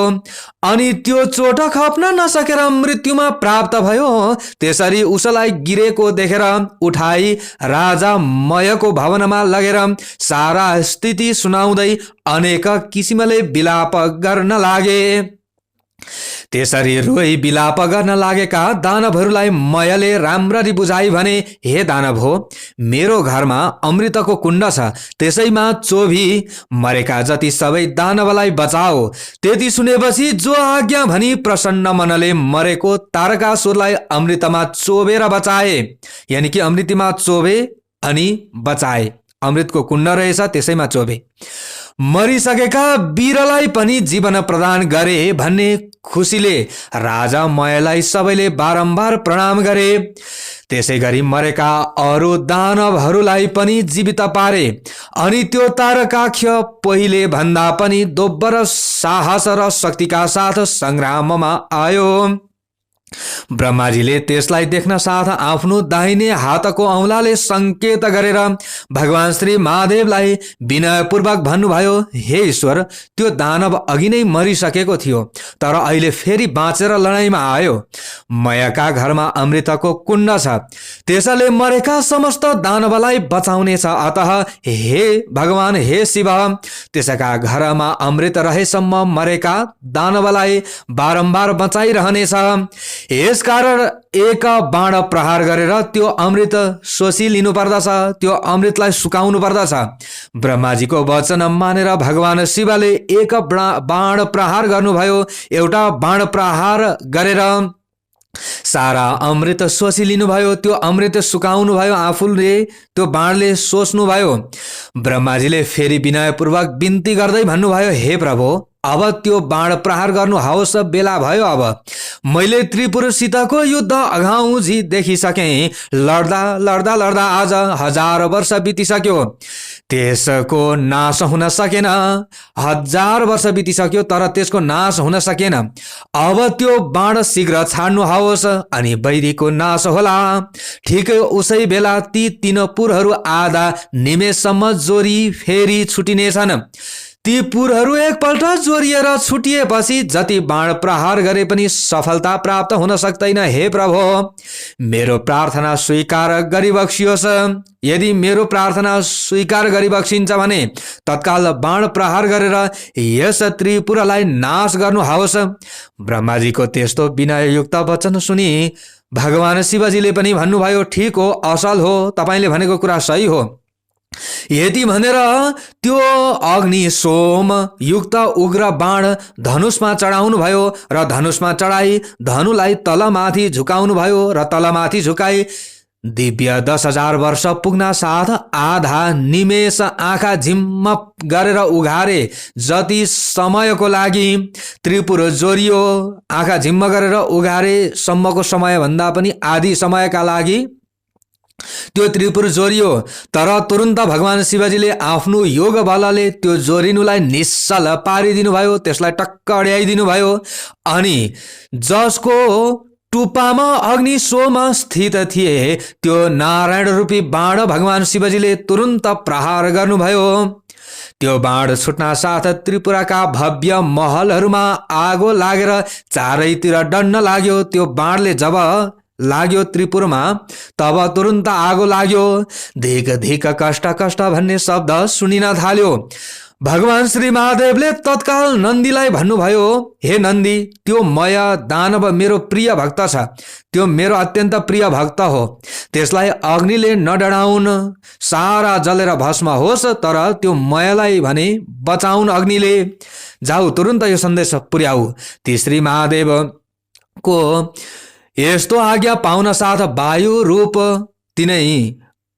अनि त्यो चोट खप्न नसकेर मृत्युमा प्राप्त भयो। त्यसरी उसलाई गिरेको देखेर उठाई राजा मयको भवनमा लगेर सारा स्थिति सुनाउँदै अनेक किसिमले विलाप गर्न लागे। त्यसरी रोई विलाप गर्न लागेका दानवहरूलाई मयले राम्ररी बुझाई भने, हे दानव हो, मेरो घरमा अमृतको कुण्ड छ, त्यसैमा चोभी मरेका जति सबै दानवलाई बचाओ। त्यति सुनेपछि जो आज्ञा भनी प्रसन्न मनले मरेको तारकासुरलाई अमृतमा चोबेर बचाए। यानि कि अमृतमा चोबे अनि बचाए। अमृतको कुण्ड रहेछ, त्यसैमा चोबे। मरिसकेका वीरलाई पनि जीवन प्रदान गरे भन्ने खुसीले राजा मयलाई सबैले बारम्बार प्रणाम गरे। त्यसै गरी मरेका अरू दानवहरूलाई पनि जीवित पारे। अनि त्यो तारकाख्य पहिले भन्दा पनि दोब्बर साहस र शक्तिका साथ सङ्ग्राममा आयो। ब्रह्माजीले त्यसलाई देख्न साथ आफ्नो दाहिने हातको औँलाले संकेत गरेर भगवान श्री महादेवलाई विनयपूर्वक भन्नुभयो, हे ईश्वर, त्यो दानव अघि नै मरिसकेको थियो, तर अहिले फेरि बाँचेर लडाईँमा आयो। मयका घरमा अमृतको कुण्ड छ, त्यसले मरेका समस्त दानवलाई बचाउनेछ। अतः हे भगवान, हे शिव, त्यसका घरमा अमृत रहेसम्म मरेका दानवलाई बारम्बार बचाइरहनेछ। यसकारण एक बाण प्रहार गरेर त्यो अमृत शोषी लिनु पर्दछ, त्यो अमृतलाई सुकाउनु पर्दछ। ब्रह्माजीको वचन मानेर भगवान शिवले एक बाण प्रहार गर्नुभयो। एउटा बाण प्रहार गरेर सारा अमृत शोषी लिनुभयो। त्यो अमृत सुकाउनु भयो, आफूले त्यो बाणले सोच्नु भयो। ब्रह्माजीले फेरि विनयपूर्वक बिन्ती गर्दै भन्नुभयो, हे प्रभु, अब त्यो बाण प्रहार गर्नु हवस्, बेला भयो। अब मैले त्रिपुरसितको युद्ध अघाउजी देखिसकेँ। लड्दा लड्दा लड्दा आज 1000 वर्ष बितिसक्यो, त्यसको नाश हुन सकेन। 1000 वर्ष बितिसक्यो, तर त्यसको नाश हुन सकेन। अब त्यो बाण शीघ्र छाड्नु हवस् अनि वैरीको नाश होला। ठिकै उसै बेला ती 3 पुरहरू आधा निमेषसम्म जोरी फेरि छुटिनेछन्। ती पुरहरू एकपल्ट जोरिएर छुटिएपछि जति बाण प्रहार गरे पनि सफलता प्राप्त हुन सक्दैन। हे प्रभु, मेरो प्रार्थना स्वीकार गरिबक्सियोस्। यदि मेरो प्रार्थना स्वीकार गरिबक्सिन्छ भने तत्काल बाण प्रहार गरेर यस त्रिपुरलाई नाश गर्नु हवस्। ब्रह्माजीको त्यस्तो विनययुक्त वचन सुनि भगवान शिवजीले पनि भन्नुभयो, ठिक हो, असल हो, तपाईँले भनेको कुरा सही हो। यति भनेर त्यो अग्नि सोम युक्त उग्र बाण धनुषमा चढाउनु भयो र धनुषमा चढाई धनुलाई तलमाथि झुकाउनु भयो र तलमाथि झुकाई दिव्य 10,000 वर्ष पुग्न साथ आधा निमेष आँखा झिम्म गरेर उघारे जति समयको लागि त्रिपुर जोरियो। आँखा झिम्म गरेर उघारे सम्मको समय भन्दा पनि आधी समयका लागि त्यो त्रिपुर जोरियो, तर तुरुन्त भगवान शिवजीले आफ्नो योग बलले त्यो जोरिनुलाई निश्चल पारिदिनु भयो, त्यसलाई टक्क अड्याइदिनु भयो। अनि जसको टुप्पामा अग्नि सोम स्थित थिए त्यो नारायण रूपी बाण भगवान शिवजीले तुरुन्त प्रहार गर्नुभयो। त्यो बाण छुट्न साथ त्रिपुराका भव्य महलहरूमा आगो लागेर चारैतिर डन्न लाग्यो। त्यो बाणले जब लाग्यो त्रिपुरमा, तब तुरुन्त आगो लाग्यो। धिक धिक कष्ट कष्ट भन्ने शब्द सुनिन थाल्यो। भगवान श्री महादेवले तत्काल नन्दीलाई भन्नुभयो, हे नन्दी, त्यो मय दानव मेरो प्रिय भक्त छ, त्यो मेरो अत्यन्त प्रिय भक्त हो, त्यसलाई अग्निले नडराउन, सारा जलेर भस्म होस्, तर त्यो मयलाई भने बचाउन अग्निले। जाऊ, तुरुन्त यो सन्देश पुर्याऊ। ती श्री महादेवको यस्तो आज्ञा पाउन साथ वायु रूप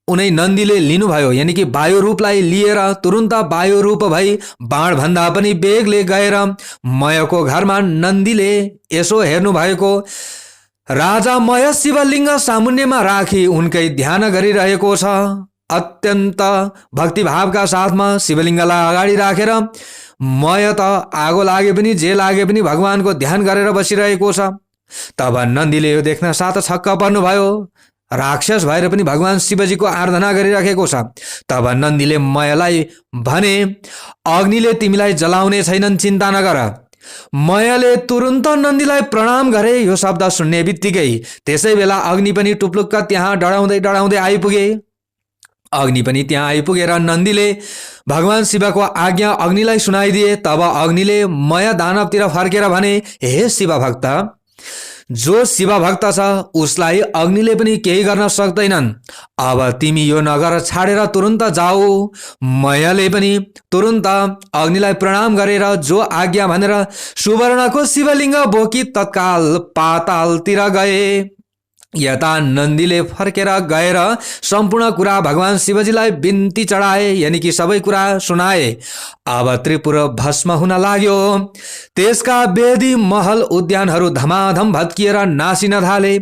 उनै नन्दीले लिनुभयो, यानि कि वायु रूपलाई लिएर तुरुन्त वायु रूप भई बाण भन्दा पनि बेगले गएर मयको घरमा नन्दीले यसो हेर्नु भएको राजा मय शिवलिङ्ग सामुन्यमा राखी उनकै ध्यान गरिरहेको छ। अत्यन्त भक्तिभावका साथमा शिवलिङ्गलाई अगाडि राखेर मय त आगो लागे पनि जे लागे पनि भगवानको ध्यान गरेर बसिरहेको छ। तब नन्दीले यो देख्न साथ छक्क पर्नुभयो, राक्षस भएर पनि भगवान शिवजीको आराधना गरिराखेको छ। तब नन्दीले मयलाई भने, अग्निले तिमीलाई जलाउने छैनन्, चिन्ता नगर। मयले तुरुन्त नन्दीलाई प्रणाम गरे। यो शब्द सुन्ने बित्तिकै त्यसै बेला अग्नि पनि टुप्लुक्क त्यहाँ डढाउँदै डढाउँदै आइपुगे। अग्नि पनि त्यहाँ आइपुगेर नन्दीले भगवान शिवको आज्ञा अग्निलाई सुनाइदिए। तब अग्निले मय दानवतिर फर्केर भने, हे शिव भक्त, जो शिव भक्त छ उसलाई अग्निले पनि केही गर्न सक्दैनन्। अब तिमी यो नगर छाडेर तुरुन्त जाऊ। मयले पनि तुरुन्त अग्निलाई प्रणाम गरेर जो आज्ञा भनेर सुवर्णको शिवलिङ्ग बोकी तत्काल पातालतिर गए। यता नन्दीले फर्केर गएर सम्पूर्ण कुरा भगवान शिवजीलाई बिन्ती चढाए, यानि कि सबै कुरा सुनाए। अब त्रिपुर भस्म हुन लाग्यो। त्यसका वेदी महल उद्यानहरू धमाधम भत्किएर नासिन थाले।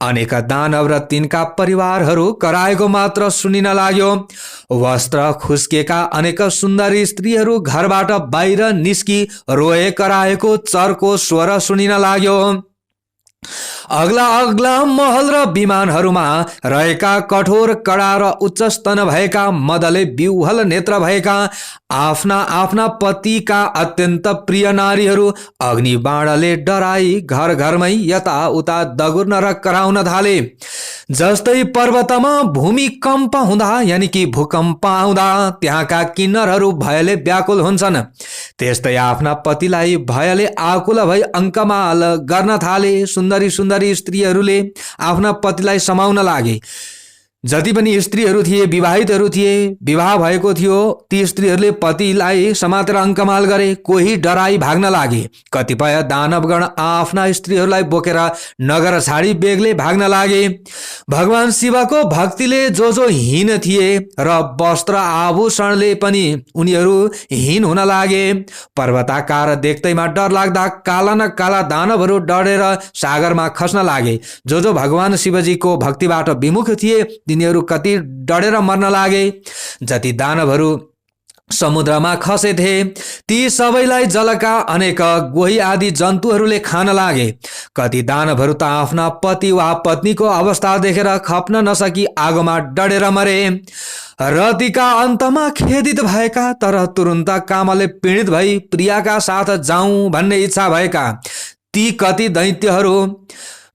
अनेक दानव र तिनका परिवारहरू कराएको मात्र सुनिन लाग्यो। वस्त्र खुस्केका अनेक सुन्दरी स्त्रीहरू घरबाट बाहिर निस्की रोए कराएको चर्को स्वर सुनिन लाग्यो। अग्ला अग्ला महल र विमानहरूमा रहेका कठोर कडा र उच्च स्तन भएका मदले विह्वल नेत्र भएका आफ्ना आफ्ना पतिका अत्यन्त प्रिय नारीहरू अग्नि बाणले डराई घर घरमै यताउता दगुर्न र कराउन थाले। जस्तै पर्वतमा भूमिकम्प हुँदा, यानि कि भूकम्प आउँदा त्यहाँका किन्नरहरू भयले व्याकुल हुन्छन्, त्यस्तै आफ्ना पतिलाई भयले आकुल भई अङ्कमाल गर्न थाले। सुन्दरी सुन्दरी स्त्रीहरूले आफ्ना पतिलाई समाउन लागे। जति पनि स्त्रीहरू थिए, विवाहितहरू थिए, विवाह भएको थियो, ती स्त्रीहरूले पतिलाई समातेर अङ्कमाल गरे। कोही डराई भाग्न लागे। कतिपय दानवगण आफ्ना स्त्रीहरूलाई बोकेर नगर छाडी बेगले भाग्न लागे। भगवान शिवको भक्तिले जो जो हीन थिए र वस्त्र आभूषणले पनि उनीहरू हीन हुन लागे। पर्वताकार देख्दैमा डर लाग्दा काला न काला दानवहरू डरेर सागरमा खस्न लागे। जो जो भगवान शिवजीको भक्तिबाट विमुख थिए तिनीहरू कति डरेर मर्न लागे। जति दानवहरू समुद्रमा खसेथे ती सबैलाई जलका अनेक गोही आदि जन्तुहरूले खान लागे। कति दानवहरू त आफ्ना पति वा पत्नीको अवस्था देखेर खप्न नसकी आगोमा डढेर मरे। रतिका अन्तमा खेदित भएका तर तुरुन्त कामले पीडित भई प्रियाका साथ जाउँ भन्ने इच्छा भएका ती कति दैत्यहरू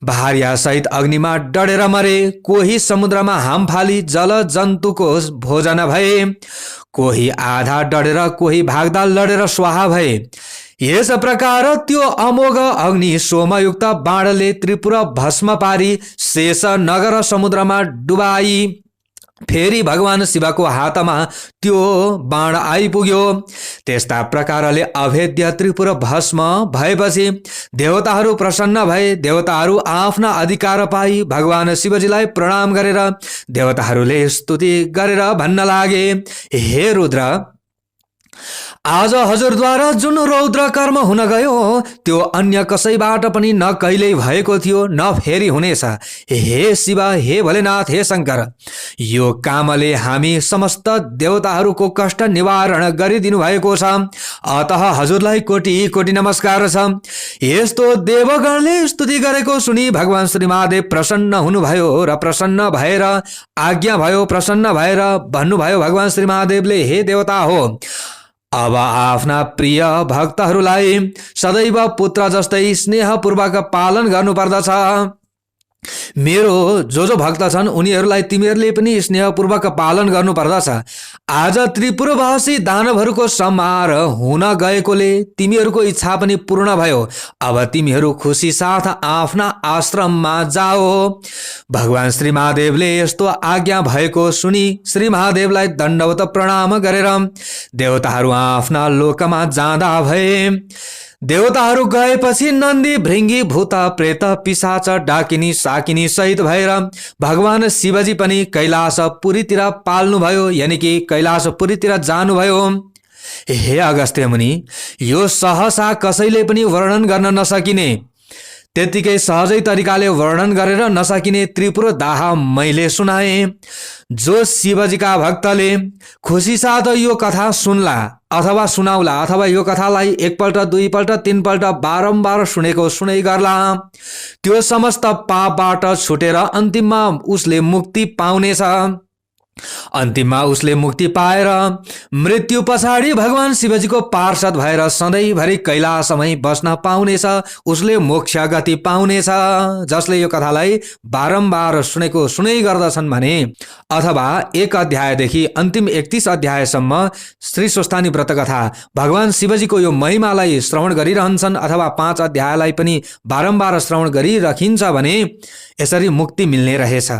भार्या सहित अग्निमा डढेर मरे। कोही समुद्रमा हाम फाली जल जन्तुको भोजन भए। कोही आधा डढेर कोही भाग्दा लडेर स्वाहा भए। यस प्रकार त्यो अमोघ अग्नि सोमयुक्त बाणले त्रिपुर भस्म पारी शेष नगर समुद्रमा डुबाई। फेरि भगवान शिवको हातमा त्यो बाण आइपुग्यो। त्यस्ता प्रकारले अभेद्य त्रिपुर भस्म भएपछि देवताहरू प्रसन्न भए। देवताहरू आफ्ना अधिकार पाई भगवान शिवजीलाई प्रणाम गरेर देवताहरूले स्तुति गरेर भन्न लागे, हे रुद्र, आज हजुरद्वारा जुन रौद्र कर्म हुन गयो त्यो अन्य कसैबाट पनि न कहिल्यै भएको थियो न फेरि हुनेछ। हे शिव, हे भोलेनाथ, हे शङ्कर, यो कामले हामी समस्त देवताहरूको कष्ट निवारण गरिदिनु भएको छ। अतः हजुरलाई कोटि कोटि नमस्कार छ। यस्तो देवगणले स्तुति गरेको सुनि भगवान श्री महादेव प्रसन्न हुनुभयो र प्रसन्न भएर आज्ञा भयो। प्रसन्न भएर भन्नुभयो भगवान श्री महादेवले, हे देवता हो, अब आफ्ना प्रिय भक्तहरूलाई सदैव पुत्र जस्तै स्नेहपूर्वक पालन गर्नुपर्दछ। मेरो जो भक्त छन् उनीहरूलाई तिमीहरूले पनि स्नेहपूर्वक पालन गर्नुपर्दछ। आज त्रिपुरवासी दानवहरूको संहार हुन गएकोले तिमीहरूको इच्छा पनि पूर्ण भयो। अब तिमीहरू खुसी साथ आफ्ना आश्रममा जाओ। भगवान श्री महादेवले यस्तो आज्ञा भएको सुनि श्री महादेवलाई दण्डवत प्रणाम गरेर देवताहरू आफ्ना लोकमा जाँदा भए। देवताहरू गएपछि नन्दी, भृङ्गी, भूत, प्रेत, पिशाच, डाकिनी, साकिनी सहित भएर भगवान शिवजी पनि कैलाशपुरीतिर पाल्नुभयो, यानि कि कैलाशपुरीतिर जानुभयो। हे अगस्त्य मुनि, यो सहसा कसैले पनि वर्णन गर्न नसकिने, त्यतिकै सहजै तरिकाले वर्णन गरेर नसकिने त्रिपुर दाह मैले सुनाए। जो शिवजीका भक्तले खुसी साथ यो कथा सुन्ला अथवा सुनाउला अथवा यो कथालाई एकपल्ट, दुईपल्ट, तीनपल्ट बारम्बार सुनेको सुनै गर्ला, त्यो समस्त पापबाट छुटेर अन्तिममा उसले मुक्ति पाउनेछ। अन्तिममा उसले मुक्ति पाएर मृत्यु पछाडि भगवान शिवजीको पार्षद भएर सधैँभरि कैलाशमै बस्न पाउनेछ। उसले मोक्ष गति पाउनेछ। जसले यो कथालाई बारम्बार सुनेको सुनै गर्दछन् भने अथवा 1 अध्यायदेखि अन्तिम 31 अध्यायसम्म श्री स्वस्थानी व्रत कथा भगवान शिवजीको यो महिमालाई श्रवण गरिरहन्छन् अथवा 5 अध्यायलाई पनि बारम्बार श्रवण गरिरखिन्छ भने यसरी मुक्ति मिल्ने रहेछ।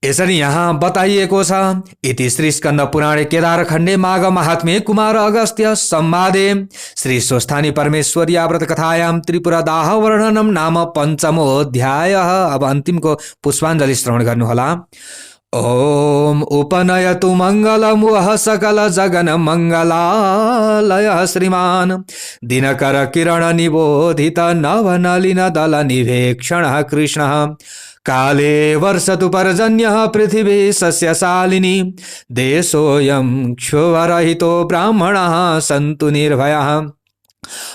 यसरी यहाँ बताइएको छ। इति श्री स्कन्द पुराणे केदारखण्डे माघ महात्म्ये कुमार अगस्त्य संवादे श्री स्वस्थानी परमेश्वर्या व्रत कथायां त्रिपुरा दाह वर्णनम नाम 5मोऽध्यायः। अब अन्तिमको पुष्पाञ्जलि श्रवण गर्नुहोला। ओम उपनयतु मङ्गलं वः सकल जगन मङ्गलालय श्रीमान दिनकर किरण निबोधित नवनलिन दल निवेक्षण कृष्ण काले वर्षतु पर्जन्यः पृथिवी सस्यशालिनी देशोऽयं क्षोभरहितो ब्राह्मणाः सन्तु निर्भयाः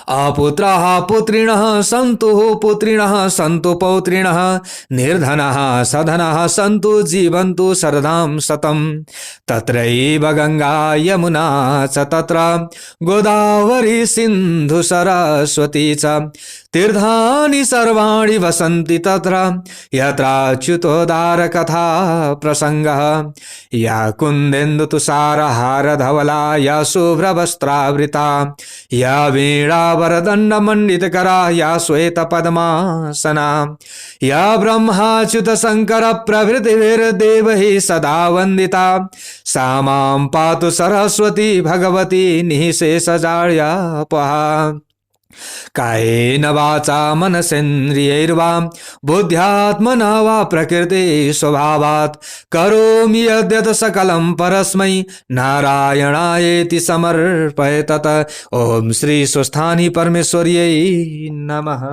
अपुत्राः पुत्रिणः सन्तु पुत्रिणः सन्तु पौत्रिणः निर्धनाः सधनाः सन्तु जीवन्तु शरदां शतं तत्रैव गङ्गा यमुना च तत्र गोदावरी सिन्धु सरस्वती च तीर्थानि सर्वाणि वसन्ति तत्र यत्राच्युतोदार कथा प्रसङ्गः या कुन्देन्दु तुषारहार धवला या शुभ्रवस्त्रावृता या वीणावरदण्ड मण्डितकरा या श्वेत पद्मासना या ब्रह्माच्युत शङ्कर प्रभृतिभिर्देवैः सदा वन्दिता सा मां पातु सरस्वती भगवती निःशेषजाड्यापहा कायेन वाचा मनसेन्द्रियैर्वा बुद्ध्यात्मना वा प्रकृते स्वभावात् करोमि यद्यत् सकलं परस्मै नारायणायेति समर्पयेत्। ओम श्री स्वस्थानी परमेश्वर्यै नमः।